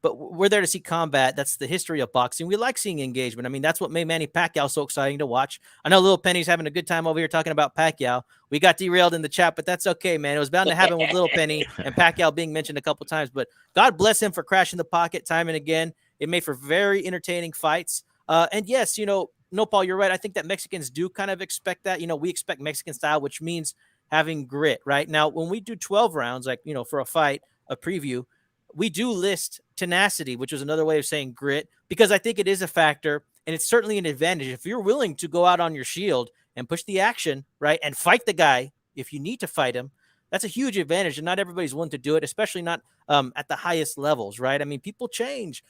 but we're there to see combat. That's the history of boxing. We like seeing engagement. I mean, that's what made Manny Pacquiao so exciting to watch. I know Little Penny's having a good time over here talking about Pacquiao. We got derailed in the chat, but that's okay, man. It was bound to happen with Little Penny and Pacquiao being mentioned a couple times, but God bless him for crashing the pocket time and again. It made for very entertaining fights. And yes, no, Paul, you're right. I think that Mexicans do kind of expect that. We expect Mexican style, which means having grit, right? Now, when we do 12 rounds, like, for a fight, a preview, we do list tenacity, which is another way of saying grit, because I think it is a factor, and it's certainly an advantage. If you're willing to go out on your shield and push the action, right, and fight the guy, if you need to fight him, that's a huge advantage, and not everybody's willing to do it, especially not at the highest levels, right? I mean, people change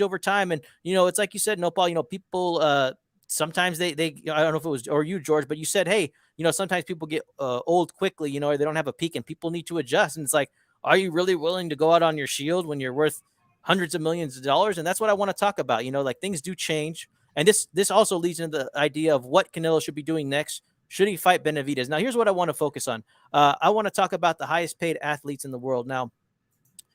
over time, and, it's like you said, no, Paul, people, sometimes they I don't know if it was or you, George, but you said, hey, sometimes people get old quickly, or they don't have a peak and people need to adjust. And it's like, are you really willing to go out on your shield when you're worth hundreds of millions of dollars? And that's what I want to talk about. Like, things do change. And this also leads into the idea of what Canelo should be doing next. Should he fight Benavidez? Now, here's what I want to focus on. I want to talk about the highest paid athletes in the world. Now,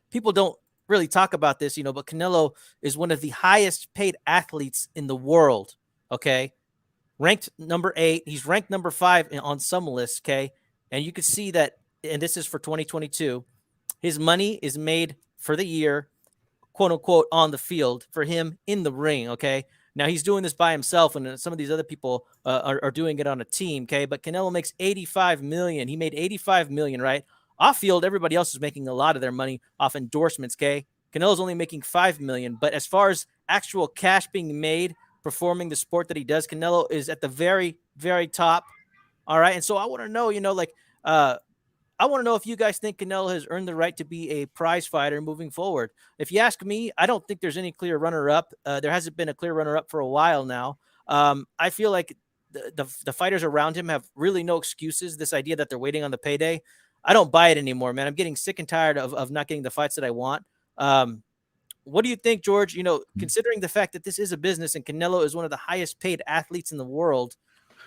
people don't really talk about this, but Canelo is one of the highest paid athletes in the world. Okay. Ranked number 8. He's ranked number 5 on some lists. Okay. And you can see that, and this is for 2022, his money is made for the year, quote unquote, on the field for him in the ring. Okay. Now he's doing this by himself, and some of these other people are doing it on a team. Okay. But Canelo makes 85 million. He made 85 million, right? Off field, everybody else is making a lot of their money off endorsements. Okay. Canelo's only making 5 million. But as far as actual cash being made, performing the sport that he does, Canelo is at the very, very top. All right. And so I want to know, I want to know if you guys think Canelo has earned the right to be a prize fighter moving forward. If you ask me, I don't think there's any clear runner-up. There hasn't been a clear runner-up for a while now. I feel like the fighters around him have really no excuses. This idea that they're waiting on the payday, I don't buy it anymore, man. I'm getting sick and tired of not getting the fights that I want. What do you think, George? Considering the fact that this is a business and Canelo is one of the highest paid athletes in the world,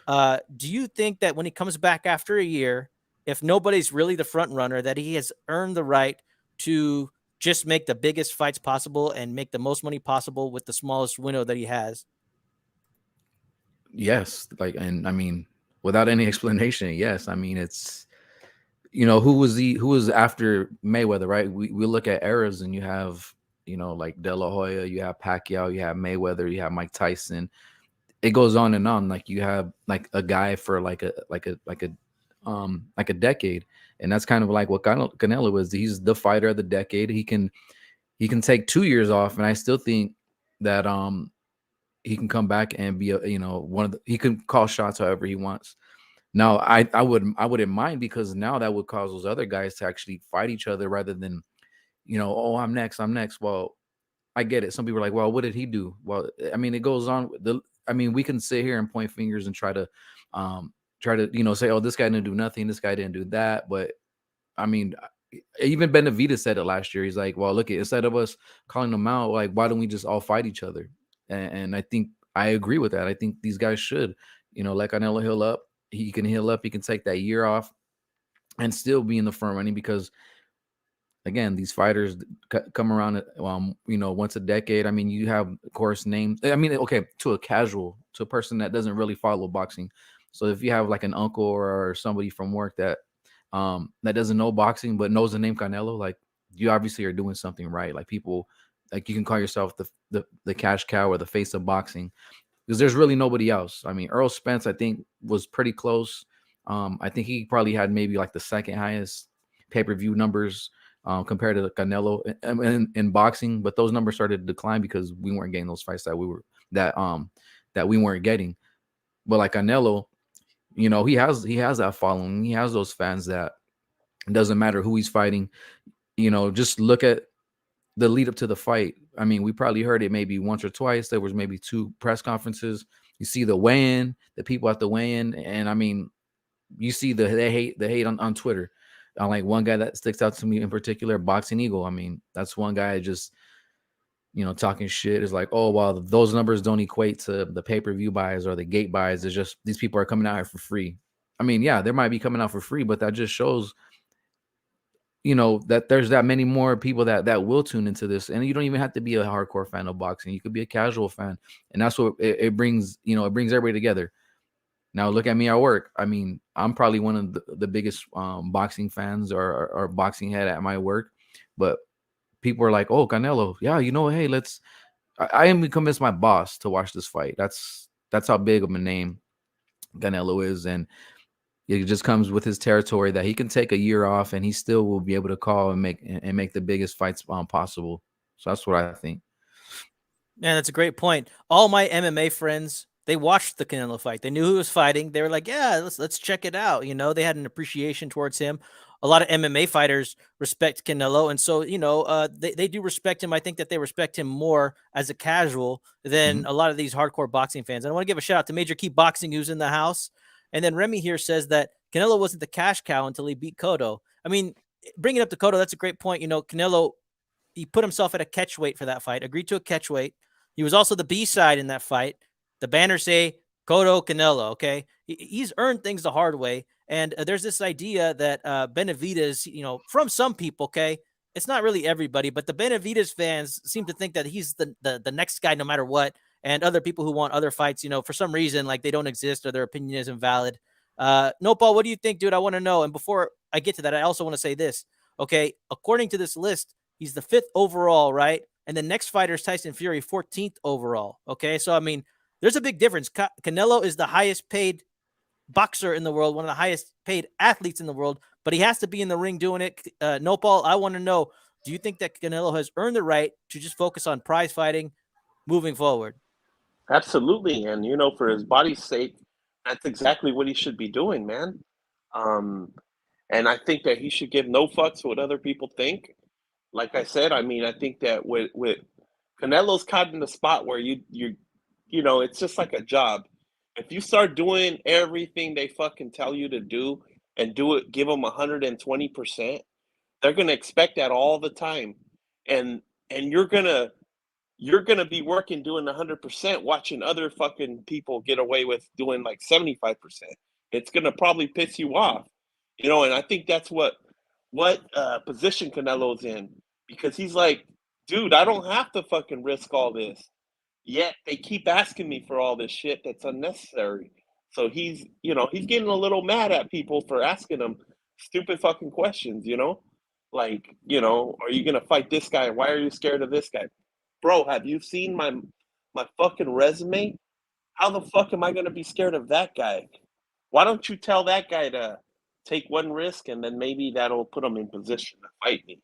do you think that when he comes back after a year, if nobody's really the front runner, that he has earned the right to just make the biggest fights possible and make the most money possible with the smallest window that he has? Yes. And I mean, without any explanation, yes. I mean, it's, who was after Mayweather, right? We look at eras and you have, like De La Hoya, you have Pacquiao, you have Mayweather, you have Mike Tyson. It goes on and on. Like, you have like a guy for like a decade, and that's kind of like what Canelo is. He's the fighter of the decade. He can take 2 years off, and I still think that he can come back and be he can call shots however he wants. Now, I wouldn't mind, because now that would cause those other guys to actually fight each other rather than, oh, I'm next. Well, I get it. Some people are like, well, what did he do? Well, I mean, it goes on. We can sit here and point fingers and try to say, oh, this guy didn't do nothing, this guy didn't do that. But I mean, even Benavidez said it last year. He's like, well, look, instead of us calling them out, like, why don't we just all fight each other? And I think I agree with that. I think these guys should, let Canelo heal up. He can heal up. He can take that year off and still be in the front running because, again, these fighters come around, once a decade. I mean, you have, of course, names. I mean, okay, to a person that doesn't really follow boxing. So if you have like an uncle or somebody from work that doesn't know boxing but knows the name Canelo, like, you obviously are doing something right. Like, people, like, you can call yourself the cash cow or the face of boxing because there's really nobody else. I mean, Earl Spence, I think, was pretty close. I think he probably had maybe like the second highest pay-per-view numbers compared to Canelo in boxing, but those numbers started to decline because we weren't getting those fights that we weren't getting. But like Canelo, he has that following. He has those fans that it doesn't matter who he's fighting. Just look at the lead up to the fight. I mean, we probably heard it maybe once or twice. There was maybe 2 press conferences. You see the weigh-in, the people at the weigh-in, and I mean, you see the hate on Twitter. Like, one guy that sticks out to me in particular, Boxing Eagle. I mean, that's one guy just talking shit. Is like, oh, well, those numbers don't equate to the pay-per-view buys or the gate buys. It's just these people are coming out here for free. I mean, yeah, they might be coming out for free, but that just shows that there's that many more people that will tune into this. And you don't even have to be a hardcore fan of boxing. You could be a casual fan. And that's what it brings, it brings everybody together. Now look at me at work. I mean, I'm probably one of the biggest boxing fans or boxing head at my work. But people are like, oh, Canelo. Yeah, hey, I am convinced my boss to watch this fight. That's how big of a name Canelo is. And it just comes with his territory that he can take a year off and he still will be able to call and make the biggest fights possible. So that's what I think. Man, that's a great point. All my MMA friends, they watched the Canelo fight. They knew who was fighting. They were like, "Yeah, let's check it out." They had an appreciation towards him. A lot of MMA fighters respect Canelo, and so they do respect him. I think that they respect him more as a casual than a lot of these hardcore boxing fans. And I want to give a shout out to Major Keep Boxing, who's in the house. And then Remy here says that Canelo wasn't the cash cow until he beat Cotto. I mean, bringing up the Cotto, that's a great point. Canelo, he put himself at a catch weight for that fight, agreed to a catch weight. He was also the B-side in that fight. The banners say Cotto Canelo, okay? He's earned things the hard way. And there's this idea that Benavidez, from some people, okay, it's not really everybody, but the Benavidez fans seem to think that he's the next guy no matter what. And other people who want other fights, for some reason, like they don't exist or their opinion isn't valid. Nopal, what do you think, dude? I want to know. And before I get to that, I also want to say this, okay? According to this list, he's the 5th overall, right? And the next fighter is Tyson Fury, 14th overall. Okay, so I mean, there's a big difference. Canelo is the highest paid boxer in the world, one of the highest paid athletes in the world, but he has to be in the ring doing it. Nopal, I want to know, do you think that Canelo has earned the right to just focus on prize fighting moving forward? Absolutely, and for his body's sake, that's exactly what he should be doing, man. Um, and I think that he should give no fucks what other people think. Like I said, I mean, I think that with Canelo's caught in the spot where it's just like a job. If you start doing everything they fucking tell you to do and do it, give them 120%, they're gonna expect that all the time, and you're gonna be working doing 100%, watching other fucking people get away with doing like 75%. It's gonna probably piss you off, and I think that's what position Canelo's in, because he's like, dude, I don't have to fucking risk all this. Yet they keep asking me for all this shit that's unnecessary. So he's getting a little mad at people for asking him stupid fucking questions. Like, are you gonna fight this guy? Why are you scared of this guy? Bro, have you seen my fucking resume? How the fuck am I gonna be scared of that guy? Why don't you tell that guy to take one risk and then maybe that'll put him in position to fight me?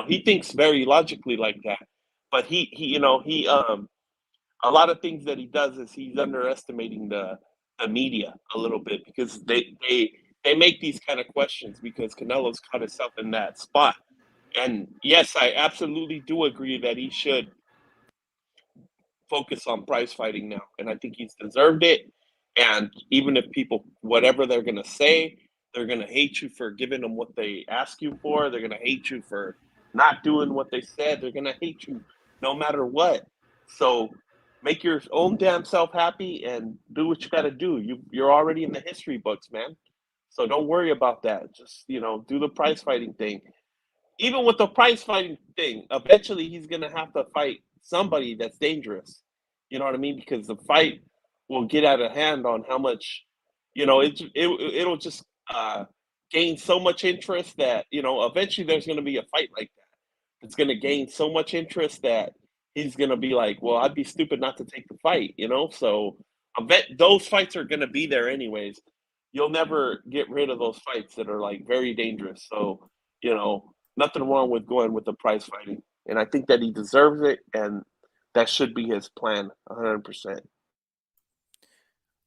He thinks very logically like that. But he a lot of things that he does is he's underestimating the media a little bit, because they make these kind of questions because Canelo's caught himself in that spot. And yes, I absolutely do agree that he should focus on prize fighting now, and I think he's deserved it. And even if people, whatever they're gonna say, They're going to hate you for giving them what they ask you for. They're going to hate you for not doing what they said. They're going to hate you no matter what. So make your own damn self happy and do what you got to do. You're already in the history books, man. So don't worry about that. Just, do the prize fighting thing. Even with the prize fighting thing, eventually he's going to have to fight somebody that's dangerous. You know what I mean? Because the fight will get out of hand on how much, it'll just gain so much interest that, eventually there's going to be a fight like that. It's going to gain so much interest that he's going to be like, well, I'd be stupid not to take the fight, So I bet those fights are going to be there anyways. You'll never get rid of those fights that are like very dangerous. So, nothing wrong with going with the prize fighting. And I think that he deserves it, and that should be his plan 100%.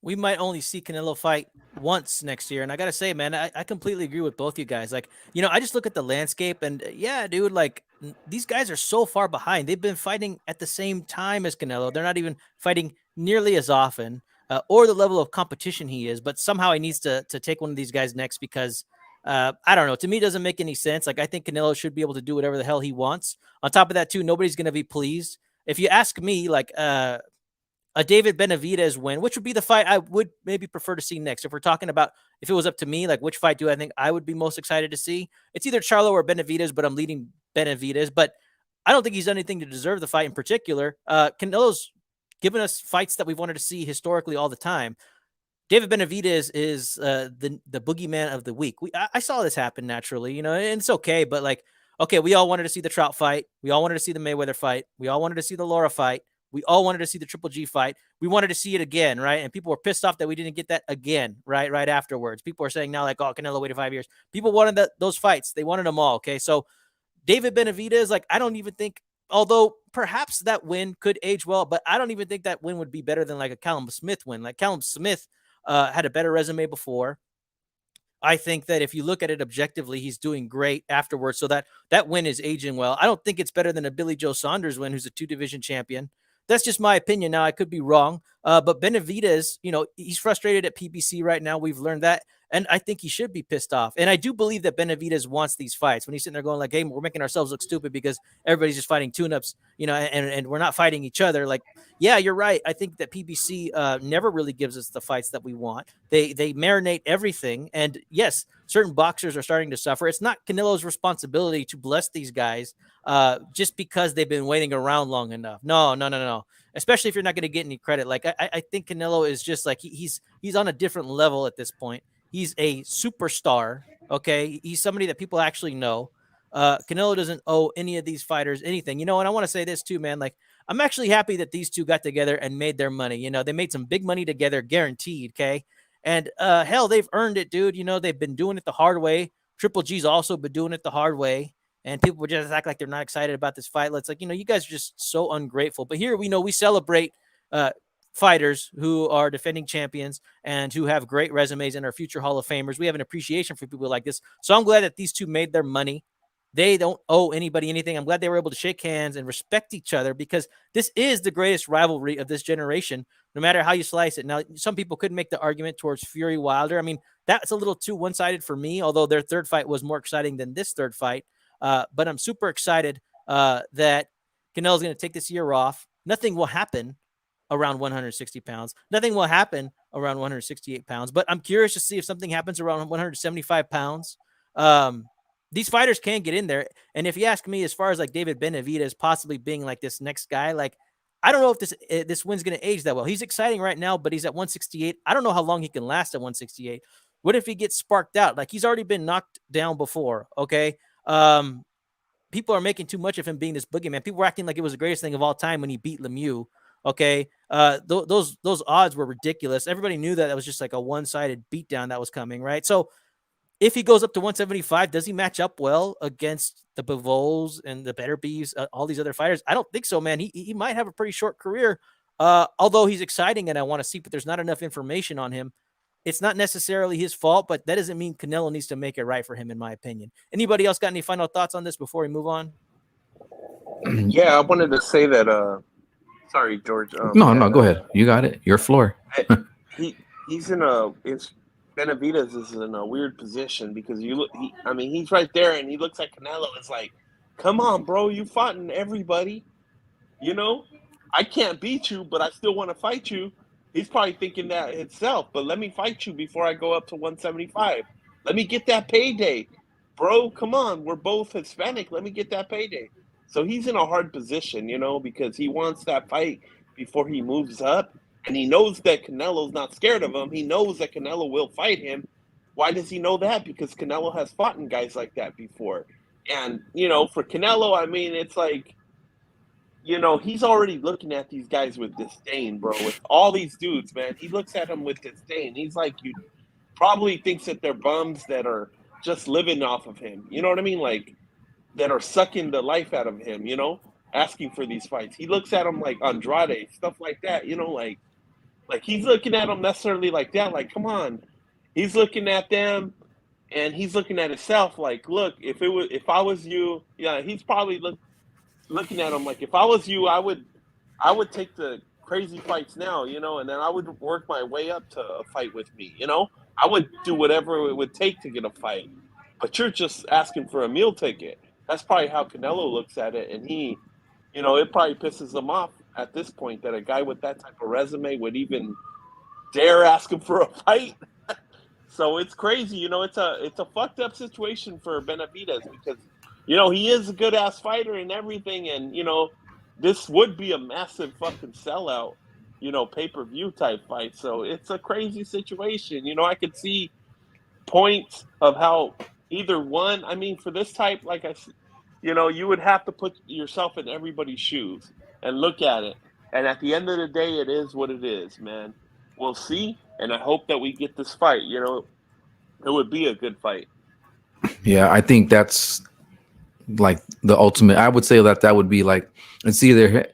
We might only see Canelo fight once next year. And I got to say, man, I completely agree with both you guys. Like, I just look at the landscape and yeah, dude, like these guys are so far behind. They've been fighting at the same time as Canelo. They're not even fighting nearly as often or the level of competition he is, but somehow he needs to take one of these guys next because I don't know. To me, it doesn't make any sense. Like, I think Canelo should be able to do whatever the hell he wants. On top of that, too, nobody's going to be pleased. If you ask me, like, a David Benavidez win, which would be the fight I would maybe prefer to see next. If we're talking about, if it was up to me, like which fight do I think I would be most excited to see? It's either Charlo or Benavidez, but I'm leading Benavidez. But I don't think he's done anything to deserve the fight in particular. Canelo's given us fights that we've wanted to see historically all the time. David Benavidez is the boogeyman of the week. I saw this happen naturally, and it's okay. But like, okay, we all wanted to see the Trout fight. We all wanted to see the Mayweather fight. We all wanted to see the Laura fight. We all wanted to see the Triple G fight. We wanted to see it again, right? And people were pissed off that we didn't get that again, right afterwards. People are saying now, like, oh, Canelo waited 5 years. People wanted those fights. They wanted them all, okay? So David Benavidez, like, I don't even think, although perhaps that win could age well, but I don't even think that win would be better than, like, a Callum Smith win. Like, Callum Smith had a better resume before. I think that if you look at it objectively, he's doing great afterwards. So that win is aging well. I don't think it's better than a Billy Joe Saunders win, who's a 2-division champion. That's just my opinion. Now, I could be wrong. But Benavidez, he's frustrated at PBC right now. We've learned that. And I think he should be pissed off. And I do believe that Benavidez wants these fights. When he's sitting there going like, hey, we're making ourselves look stupid because everybody's just fighting tune-ups, and we're not fighting each other. Like, yeah, you're right. I think that PBC never really gives us the fights that we want. They marinate everything. And yes, certain boxers are starting to suffer. It's not Canelo's responsibility to bless these guys just because they've been waiting around long enough. No. Especially if you're not going to get any credit. Like, I think Canelo is just like, he's on a different level at this point. He's a superstar, okay? He's somebody that people actually know. Canelo doesn't owe any of these fighters anything. And I want to say this too, man. Like, I'm actually happy that these two got together and made their money. They made some big money together, guaranteed, okay? And hell, they've earned it, dude. They've been doing it the hard way. Triple G's also been doing it the hard way. And people would just act like they're not excited about this fight. It's like, you guys are just so ungrateful. But here we celebrate fighters who are defending champions and who have great resumes and are future Hall of Famers. We have an appreciation for people like this. So I'm glad that these two made their money. They don't owe anybody anything. I'm glad they were able to shake hands and respect each other because this is the greatest rivalry of this generation, no matter how you slice it. Now, some people could make the argument towards Fury Wilder. I mean, that's a little too one-sided for me, although their third fight was more exciting than this third fight. But I'm super excited that Canelo's going to take this year off. Nothing will happen around 160 pounds. Nothing will happen around 168 pounds. But I'm curious to see if something happens around 175 pounds. These fighters can get in there. And if you ask me, as far as like David Benavidez possibly being like this next guy, like, I don't know if this win's going to age that well. He's exciting right now, but he's at 168. I don't know how long he can last at 168. What if he gets sparked out? Like, he's already been knocked down before, okay? People are making too much of him being this boogeyman. People were acting like it was the greatest thing of all time when he beat Lemieux. Okay. Those odds were ridiculous. Everybody knew that was just like a one-sided beatdown that was coming, right? So if he goes up to 175, does he match up well against the Bivols and the Beterbieves, all these other fighters? I don't think so, man. He might have a pretty short career, although he's exciting and I want to see, but there's not enough information on him. It's not necessarily his fault, but that doesn't mean Canelo needs to make it right for him, in my opinion. Anybody else got any final thoughts on this before we move on? Yeah, I wanted to say that. Sorry, George. No, go ahead. You got it. Your floor. He's in a Benavidez is in a weird position because you look. He's right there, and he looks at Canelo. It's like, come on, bro, you fought in everybody. You know, I can't beat you, but I still want to fight you. He's probably thinking that himself. But let me fight you before I go up to 175. Let me get that payday, bro. Come on, we're both Hispanic. Let me get that payday. So he's in a hard position, because he wants that fight before he moves up, and he knows that Canelo's not scared of him. He knows that Canelo will fight him. Why does he know that? Because Canelo has fought in guys like that before. And, for Canelo, it's like, he's already looking at these guys with disdain, bro. With all these dudes, man, he looks at them with disdain. He's like, you probably thinks that they're bums that are just living off of him. You know what I mean? Like, that are sucking the life out of him, asking for these fights. He looks at them like Andrade, stuff like that, like he's looking at them necessarily like that. Like, come on. He's looking at them and he's looking at himself like, look, if I was you, yeah, he's probably looking at him like, if I was you, I would take the crazy fights now, and then I would work my way up to a fight with me, I would do whatever it would take to get a fight. But you're just asking for a meal ticket. That's probably how Canelo looks at it, and he, it probably pisses him off at this point that a guy with that type of resume would even dare ask him for a fight. So it's crazy, it's a fucked up situation for Benavidez because, he is a good ass fighter and everything, and this would be a massive fucking sellout, pay-per-view type fight. So it's a crazy situation. I could see points of how either one. For this type, like I said, you would have to put yourself in everybody's shoes and look at it. And at the end of the day, it is what it is, man. We'll see, and I hope that we get this fight. It would be a good fight. Yeah, I think that's like the ultimate. I would say that would be like it's either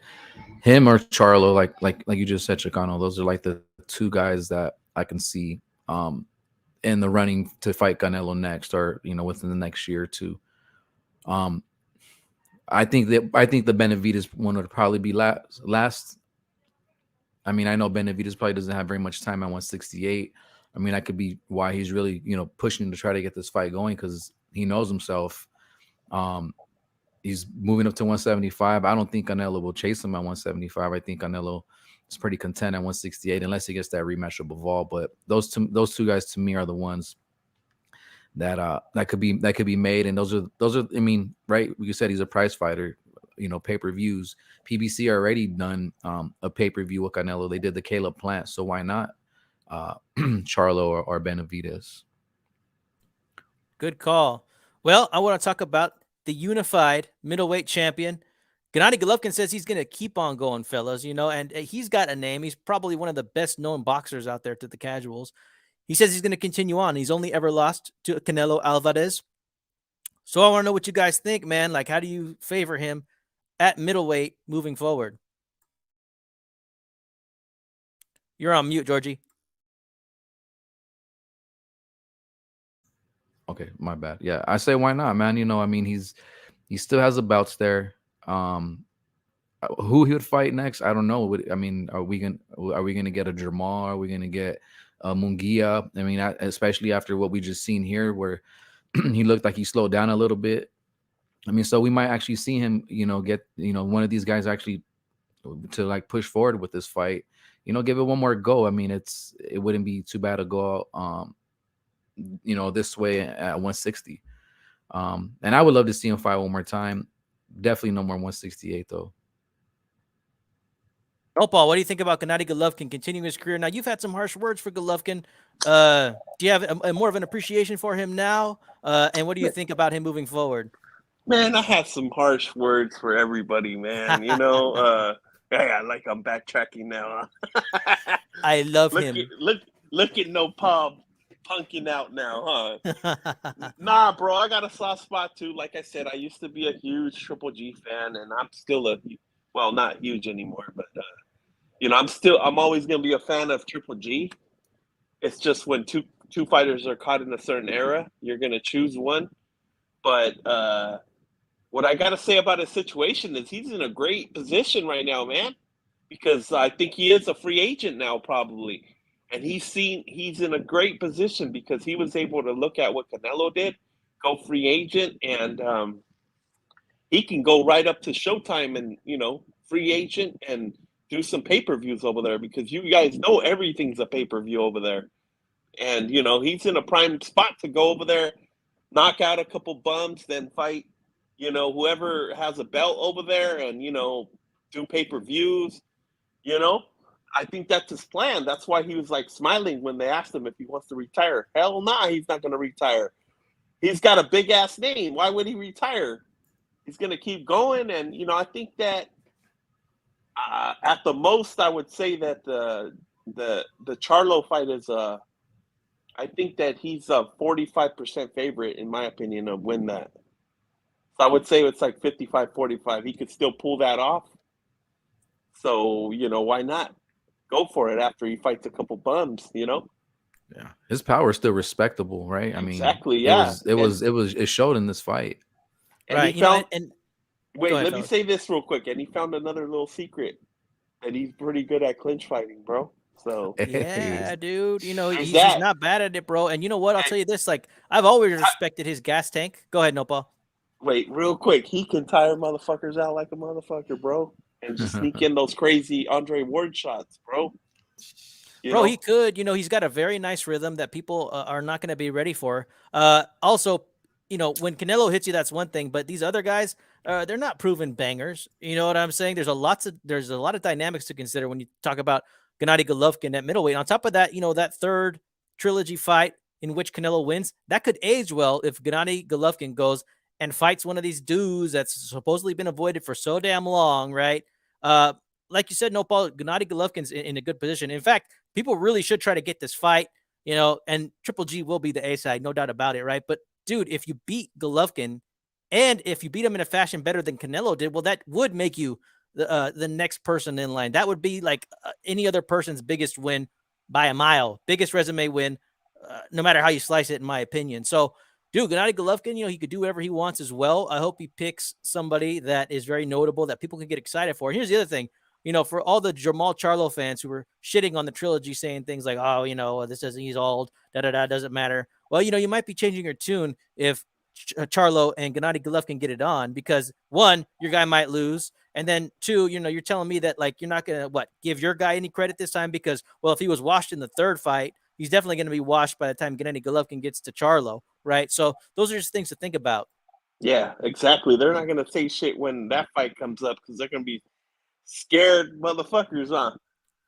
him or Charlo, like you just said, Chicano. Those are like the two guys that I can see in the running to fight Canelo next, or within the next year or two. I think the Benavidez one would probably be last. I know Benavidez probably doesn't have very much time at 168. That could be why he's really pushing to try to get this fight going, because he knows himself. He's moving up to 175. I don't think Canelo will chase him at 175. I think Canelo is pretty content at 168 unless he gets that rematch of Bivol. But those two guys to me are the ones that could be made, and those are right? You said he's a prize fighter. Pay-per-views. PBC already done a pay-per-view with Canelo. They did the Caleb Plant, so why not Charlo or Benavidez? Good call. Well, I want to talk about the unified middleweight champion. Gennady Golovkin says he's going to keep on going, fellas, and he's got a name. He's probably one of the best known boxers out there to the casuals. He says he's going to continue on. He's only ever lost to Canelo Alvarez. So I want to know what you guys think, man. Like, how do you favor him at middleweight moving forward? You're on mute, Georgie. Okay, my bad. Yeah, I say why not, man. He still has the bouts there. Who he would fight next, I don't know. Are we gonna get a Jamal? Are we gonna get Munguia? Especially after what we just seen here, where he looked like he slowed down a little bit. So we might actually see him, get one of these guys actually to like push forward with this fight. Give it one more go. It wouldn't be too bad to go this way at 160. And I would love to see him fight one more time. Definitely no more 168 though. Paul, what do you think about Gennady Golovkin continuing his career? Now, you've had some harsh words for Golovkin. Do you have a more of an appreciation for him now? And what do you think about him moving forward? Man, I have some harsh words for everybody, man. Yeah, like I'm backtracking now. I love him. Look at No Pub punking out now, huh? Nah, bro, I got a soft spot too. Like I said, I used to be a huge Triple G fan, and I'm still not huge anymore, but I'm always gonna be a fan of Triple G. It's just when two fighters are caught in a certain era, you're gonna choose one. But what I gotta say about his situation is he's in a great position right now, man, because I think he is a free agent now, probably. And he's in a great position because he was able to look at what Canelo did, go free agent, and he can go right up to Showtime and, free agent and do some pay-per-views over there because you guys know everything's a pay-per-view over there. And, he's in a prime spot to go over there, knock out a couple bums, then fight, whoever has a belt over there and, do pay-per-views, you know. I think that's his plan. That's why he was like smiling when they asked him if he wants to retire. Hell nah, he's not going to retire. He's got a big ass name. Why would he retire? He's going to keep going. And, I think that at the most, I would say that the Charlo fight is I think that he's a 45% favorite, in my opinion, to win that. So I would say it's like 55-45. He could still pull that off. So, why not? Go for it after he fights a couple bums, Yeah, his power is still respectable, right? I mean, exactly, yeah. It showed in this fight. And right. he found, Wait, let me say this real quick. And he found another little secret that he's pretty good at clinch fighting, bro. So yeah, dude. He's that. not bad at it, bro. And you know what? I'll tell you this: like, I've always respected his gas tank. Go ahead, Nopal. Wait, real quick. He can tire motherfuckers out like a motherfucker, bro, and just sneak in those crazy Andre Ward shots, bro. He could. He's got a very nice rhythm that people are not going to be ready for. Also, when Canelo hits you, that's one thing. But these other guys, they're not proven bangers. You know what I'm saying? There's a lot of dynamics to consider when you talk about Gennady Golovkin at middleweight. On top of that, that third trilogy fight in which Canelo wins, that could age well if Gennady Golovkin goes and fights one of these dudes that's supposedly been avoided for so damn long, right? Like you said, Nopal, Gennady Golovkin's in a good position. In fact, people really should try to get this fight, and Triple G will be the A side, no doubt about it, right? But dude, if you beat Golovkin and if you beat him in a fashion better than Canelo did, well, that would make you the next person in line. That would be like any other person's biggest win by a mile, biggest resume win, no matter how you slice it, in my opinion. So, dude, Gennady Golovkin, he could do whatever he wants as well. I hope he picks somebody that is very notable that people can get excited for. And here's the other thing. For all the Jamal Charlo fans who were shitting on the trilogy, saying things like, oh, this doesn't, he's old, doesn't matter. Well, you might be changing your tune if Charlo and Gennady Golovkin get it on, because one, your guy might lose. And then two, you're telling me that, like, you're not going to give your guy any credit this time because, well, if he was washed in the third fight, he's definitely going to be washed by the time Gennady Golovkin gets to Charlo, right? So those are just things to think about. Yeah, exactly. They're not going to say shit when that fight comes up because they're going to be scared motherfuckers, huh?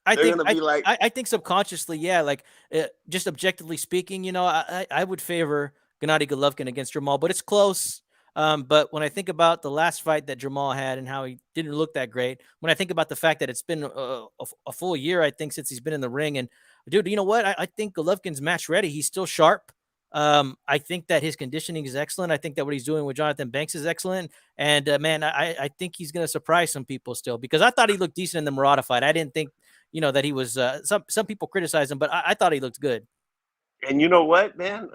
I think subconsciously, yeah, like just objectively speaking, I would favor Gennady Golovkin against Jamal, but it's close. But when I think about the last fight that Jamal had and how he didn't look that great, when I think about the fact that it's been a full year, I think, since he's been in the ring, and dude, you know what? I think Golovkin's match ready. He's still sharp. I think that his conditioning is excellent. I think that what he's doing with Jonathan Banks is excellent. And man, I think he's going to surprise some people still, because I thought he looked decent in the Murata fight. I didn't think, that he was. Some people criticize him, but I thought he looked good. And you know what, man?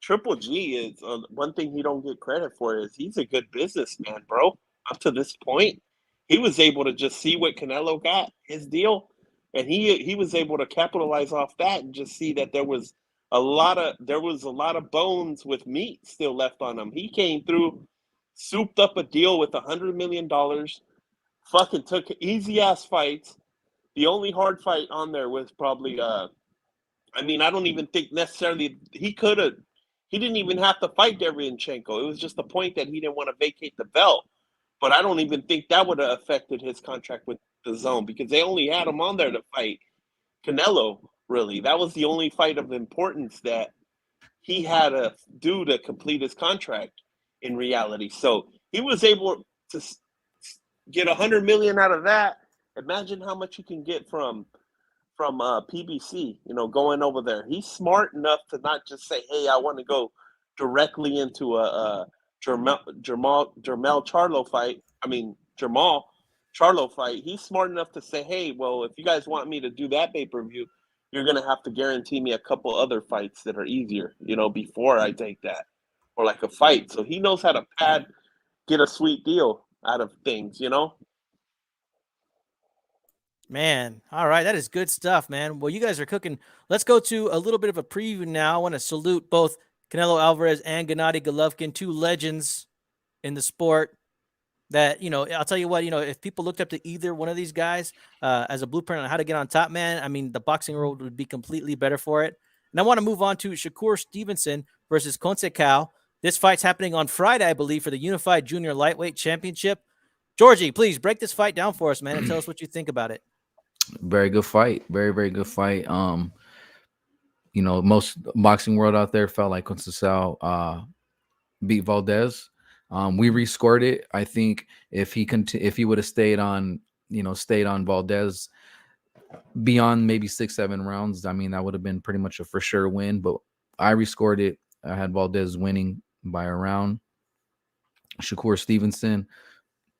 Triple G is one thing he don't get credit for is he's a good businessman, bro. Up to this point, he was able to just see what Canelo got, his deal, and he was able to capitalize off that and just see that there was a lot of bones with meat still left on him. He came through, souped up a deal with $100 million, fucking took easy ass fights. The only hard fight on there was probably I don't even think necessarily he didn't even have to fight Derevyanchenko. It was just the point that he didn't want to vacate the belt. But I don't even think that would have affected his contract with the Zone because they only had him on there to fight Canelo, really. That was the only fight of importance that he had to do to complete his contract in reality. So he was able to get $100 million out of that. Imagine how much you can get from PBC, going over there. He's smart enough to not just say, hey, I want to go directly into a Jamal Charlo fight. Jamal Charlo fight. He's smart enough to say, hey, well, if you guys want me to do that pay-per-view, you're going to have to guarantee me a couple other fights that are easier, before I take that. Or like a fight. So he knows how to get a sweet deal out of things, Man, all right, that is good stuff, man. Well, you guys are cooking. Let's go to a little bit of a preview now. I want to salute both Canelo Alvarez and Gennady Golovkin, two legends in the sport. That, I'll tell you what, if people looked up to either one of these guys as a blueprint on how to get on top, man, I mean, the boxing world would be completely better for it. And I want to move on to Shakur Stevenson versus Conceicao. This fight's happening on Friday, I believe, for the Unified Junior Lightweight Championship. Georgie, please break this fight down for us, man, and tell us what you think about it. Very good fight. Very, very good fight. Most boxing world out there felt like Conceicao beat Valdez. We rescored it. I think if he would have stayed on Valdez beyond maybe 6-7 rounds, I mean, that would have been pretty much a for sure win. But I rescored it. I had Valdez winning by a round. Shakur Stevenson,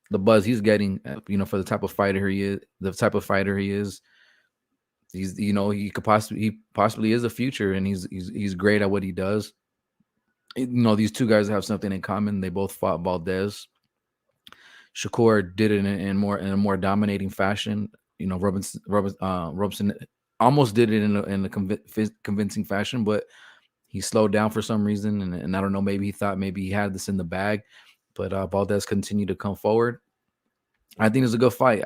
the buzz he's getting, for the type of fighter he is, he possibly is a future, and he's great at what he does. These two guys have something in common. They both fought Valdez. Shakur did it in a more dominating fashion. Robinson almost did it in a convincing fashion, but he slowed down for some reason, and I don't know. Maybe he thought he had this in the bag, but Valdez continued to come forward. I think it's a good fight.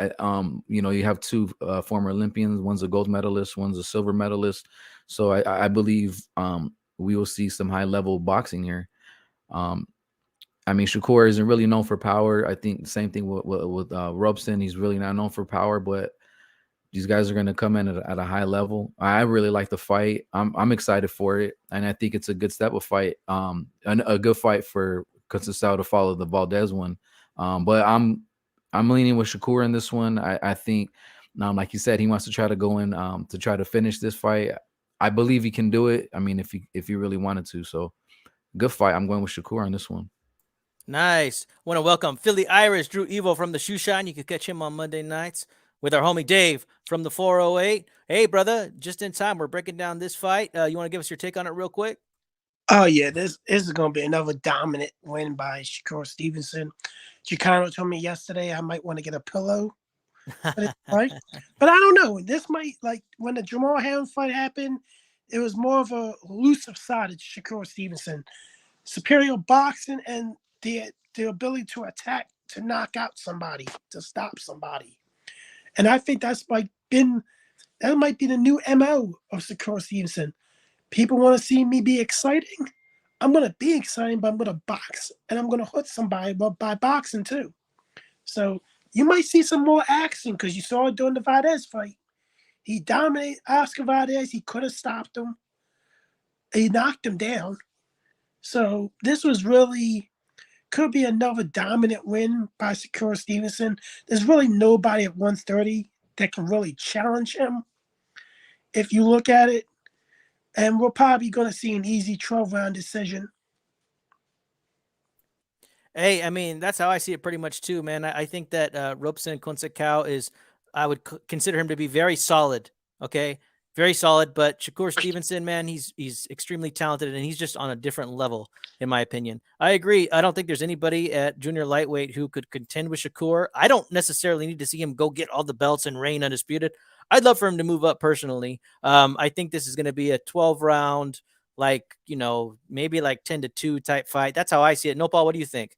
You have two former Olympians. One's a gold medalist, one's a silver medalist. So I believe we will see some high level boxing here. I mean, Shakur isn't really known for power. I think the same thing with Robson. He's really not known for power, but these guys are going to come in at a high level. I really like the fight. I'm excited for it, and I think it's a good step of fight. A good fight for Conceicao to follow the Valdez one. But I'm leaning with Shakur in this one. I think, like you said, he wants to try to go in to try to finish this fight. I believe he can do it. I mean, if he really wanted to. So, good fight. I'm going with Shakur on this one. Nice. Want to welcome Philly Irish, Drew Evo from the Shoe Shine. You can catch him on Monday nights with our homie Dave from the 408. Hey, brother, just in time. We're breaking down this fight. You want to give us your take on it real quick? Oh, yeah, this is going to be another dominant win by Shakur Stevenson. Chicano told me yesterday I might want to get a pillow. Right? But I don't know. This might, like, when the Jamal Harris fight happened, it was more of a elusive side of Shakur Stevenson. Superior boxing and the ability to attack, to knock out somebody, to stop somebody. And I think that might be the new MO of Shakur Stevenson. People want to see me be exciting. I'm going to be exciting, but I'm going to box. And I'm going to hurt somebody by boxing too. So you might see some more action because you saw it during the Valdez fight. He dominated Oscar Valdez. He could have stopped him. He knocked him down. So this was could be another dominant win by Shakur Stevenson. There's really nobody at 130 that can really challenge him if you look at it. And we're probably going to see an easy 12-round decision. Hey, I mean, that's how I see it pretty much too, man. I think that Robson Conceicao I would consider him to be very solid, okay? Very solid, but Shakur Stevenson, man, he's extremely talented, and he's just on a different level, in my opinion. I agree. I don't think there's anybody at junior lightweight who could contend with Shakur. I don't necessarily need to see him go get all the belts and reign undisputed. I'd love for him to move up personally. I think this is going to be a 12-round, maybe like 10-2 type fight. That's how I see it. Nopal, what do you think?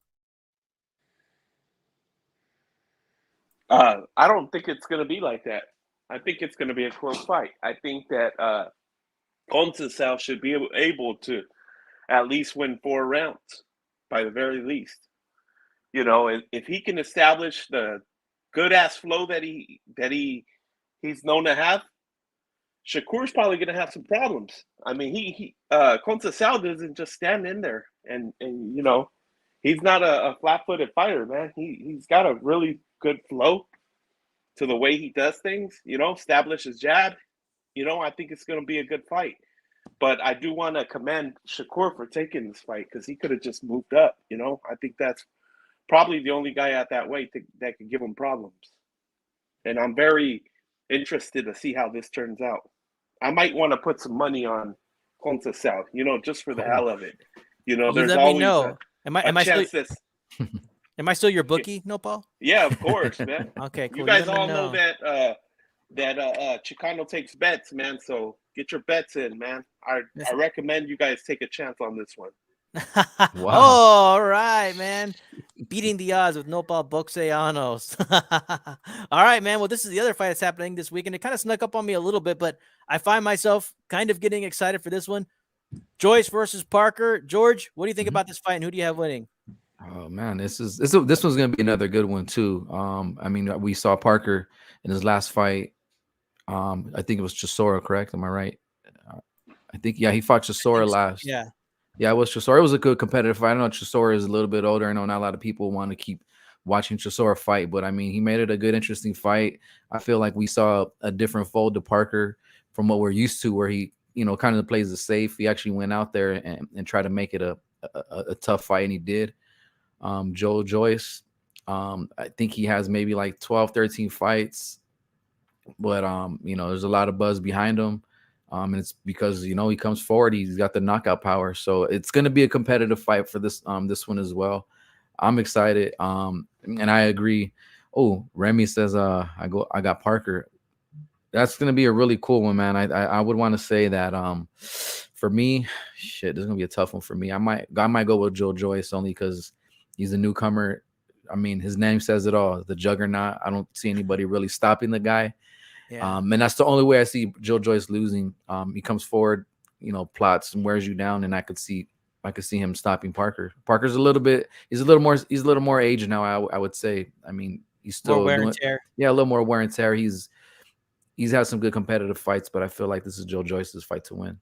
I don't think it's going to be like that. I think it's going to be a close fight. I think that Conceicao should be able to at least win 4 rounds, by the very least. If he can establish the good-ass flow that he's known to have, Shakur's probably going to have some problems. I mean, Conceicao doesn't just stand in there and he's not a flat-footed fighter, man. He's got a really good flow to the way he does things, establish his jab. I think it's going to be a good fight. But I do want to commend Shakur for taking this fight because he could have just moved up, I think that's probably the only guy at that weight that could give him problems. And I'm very interested to see how this turns out. I might want to put some money on Conceicao, just for the hell of it. There's let always me know. Am I chance still... Am I still your bookie, Nopal? Yeah, of course, man. Okay, cool. You guys all know that that Chicano takes bets, man. So get your bets in, man. I recommend you guys take a chance on this one. Wow. All right, man. Beating the odds with Nopal Boxeanos. All right, man. Well, this is the other fight that's happening this week, and it kind of snuck up on me a little bit, but I find myself kind of getting excited for this one. Joyce versus Parker. George, what do you think about this fight, and who do you have winning? Oh man, this one's gonna be another good one too. I mean, we saw Parker in his last fight. I think it was Chisora, correct? Am I right? I think he fought Chisora last. Yeah. Yeah, it was Chisora. It was a good competitive fight. I know Chisora is a little bit older. I know not a lot of people want to keep watching Chisora fight, but I mean, he made it a good, interesting fight. I feel like we saw a different fold to Parker from what we're used to, where he, kind of plays it safe. He actually went out there and tried to make it a tough fight, and he did. Joyce, I think he has maybe like 12, 13 fights, but there's a lot of buzz behind him. And it's because he comes forward, he's got the knockout power. So it's going to be a competitive fight for this one as well. I'm excited. And I agree. Oh, Remy says I got Parker. That's going to be a really cool one, man. I would want to say that for me, shit, this is going to be a tough one for me. I might go with Joyce only because he's a newcomer. I mean, his name says it all. The juggernaut. I don't see anybody really stopping the guy. Yeah. And that's the only way I see Joyce losing. He comes forward, plots and wears you down, and I could see him stopping Parker. Parker's a little more aged now. I would say. I mean, he's still more wear and tear. Yeah, a little more wear and tear. He's had some good competitive fights, but I feel like this is Joyce's fight to win.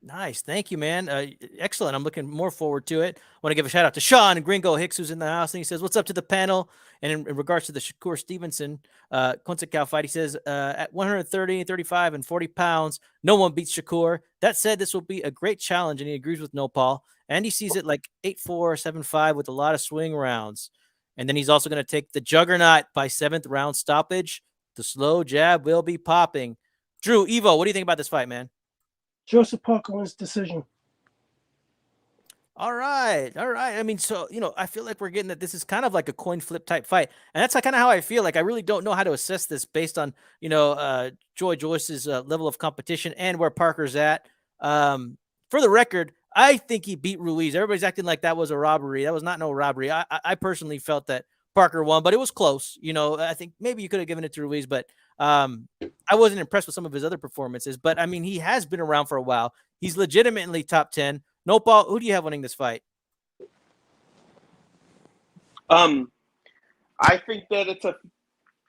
Nice. Thank you, man. Excellent. I'm looking more forward to it. I want to give a shout out to Sean and Gringo Hicks, who's in the house. And he says, what's up to the panel? And in regards to the Shakur Stevenson Conceicao fight, he says, at 130, 35, and 40 pounds, no one beats Shakur. That said, this will be a great challenge, and he agrees with Nopal. And he sees it like 8-4, 7-5 with a lot of swing rounds. And then he's also going to take the juggernaut by 7th round stoppage. The slow jab will be popping. Drew, Evo, what do you think about this fight, man? Joseph Parker wins decision. All right. I mean, so, I feel like we're getting that this is kind of like a coin flip type fight. And that's kind of how I feel. Like, I really don't know how to assess this based on, Joyce's level of competition and where Parker's at. For the record, I think he beat Ruiz. Everybody's acting like that was a robbery. That was not no robbery. I personally felt that Parker won, but it was close. I think maybe you could have given it to Ruiz, but I wasn't impressed with some of his other performances. But I mean, he has been around for a while. He's legitimately top 10. Nopal, who do you have winning this fight? I think that it's a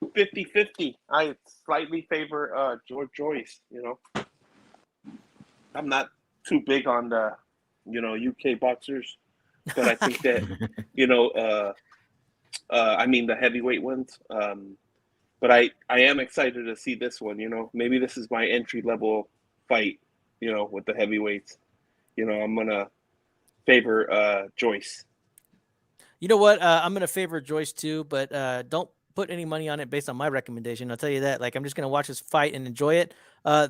50-50. I slightly favor Joyce. I'm not too big on the UK boxers, but I think that I mean the heavyweight ones. But I am excited to see this one. Maybe this is my entry level fight. With the heavyweights. I'm gonna favor Joyce. You know what? I'm gonna favor Joyce too, but don't put any money on it based on my recommendation. I'll tell you that. Like, I'm just gonna watch this fight and enjoy it.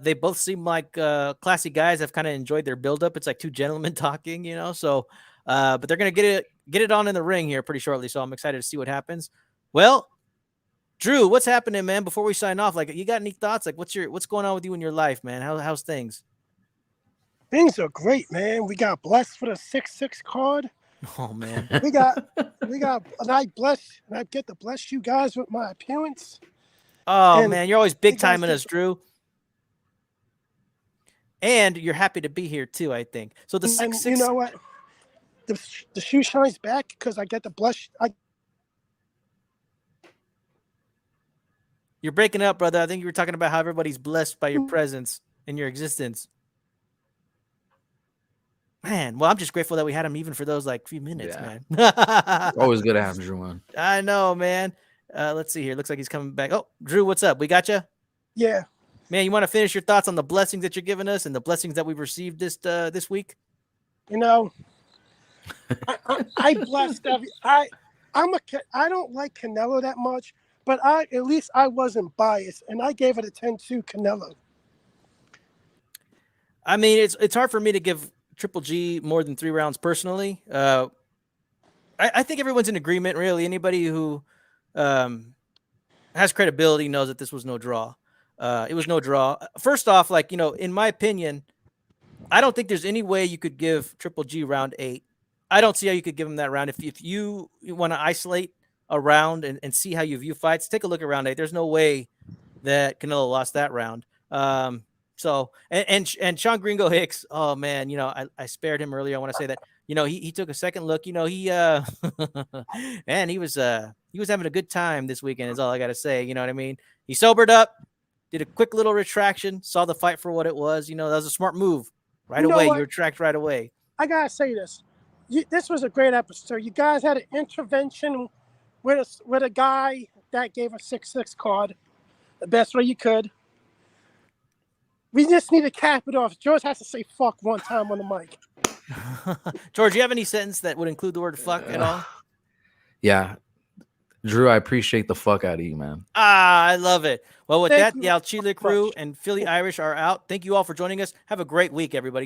They both seem like classy guys. I've kind of enjoyed their buildup. It's like two gentlemen talking, So, but they're gonna get it on in the ring here pretty shortly. So I'm excited to see what happens. Well, Drew, what's happening, man? Before we sign off, like, you got any thoughts? Like, what's going on with you in your life, man? How's things? Things are great, man. We got blessed for the 6-6 card. Oh man, we got, and I get to bless you guys with my appearance. Oh man, you're always big timing us, Drew. And you're happy to be here too, I think. So the 6-6. You know what? The shoe shines back because I get to bless. You're breaking up, brother. I think you were talking about how everybody's blessed by your presence and your existence. Man, well, I'm just grateful that we had him even for those like few minutes, man. Always good to have Drew on. I know, man. Let's see here. Looks like he's coming back. Oh, Drew, what's up? We got you? Yeah. Man, you want to finish your thoughts on the blessings that you're giving us and the blessings that we've received this week? I blessed I don't like Canelo that much, but at least I wasn't biased, and I gave it a 10-2 Canelo. I mean, it's hard for me to give Triple G more than 3 rounds personally. I think everyone's in agreement, really. Anybody who has credibility knows that this was no draw. It was no draw. First off, like, in my opinion, I don't think there's any way you could give Triple G round 8. I don't see how you could give him that round. If you want to isolate a round and see how you view fights, take a look at round 8. There's no way that Canelo lost that round. So Sean Gringo Hicks, oh man, I spared him earlier. I want to say that, he took a second look, and he was having a good time this weekend is all I got to say. You know what I mean? He sobered up, did a quick little retraction, saw the fight for what it was. That was a smart move right away. You retract right away. I got to say this. This was a great episode. You guys had an intervention with a guy that gave a 6-6 card the best way you could. We just need to cap it off. George has to say fuck one time on the mic. George, you have any sentence that would include the word fuck at all? Yeah. Drew, I appreciate the fuck out of you, man. I love it. Well, with Thank that, you the Chile Crew and Philly Irish are out. Thank you all for joining us. Have a great week, everybody.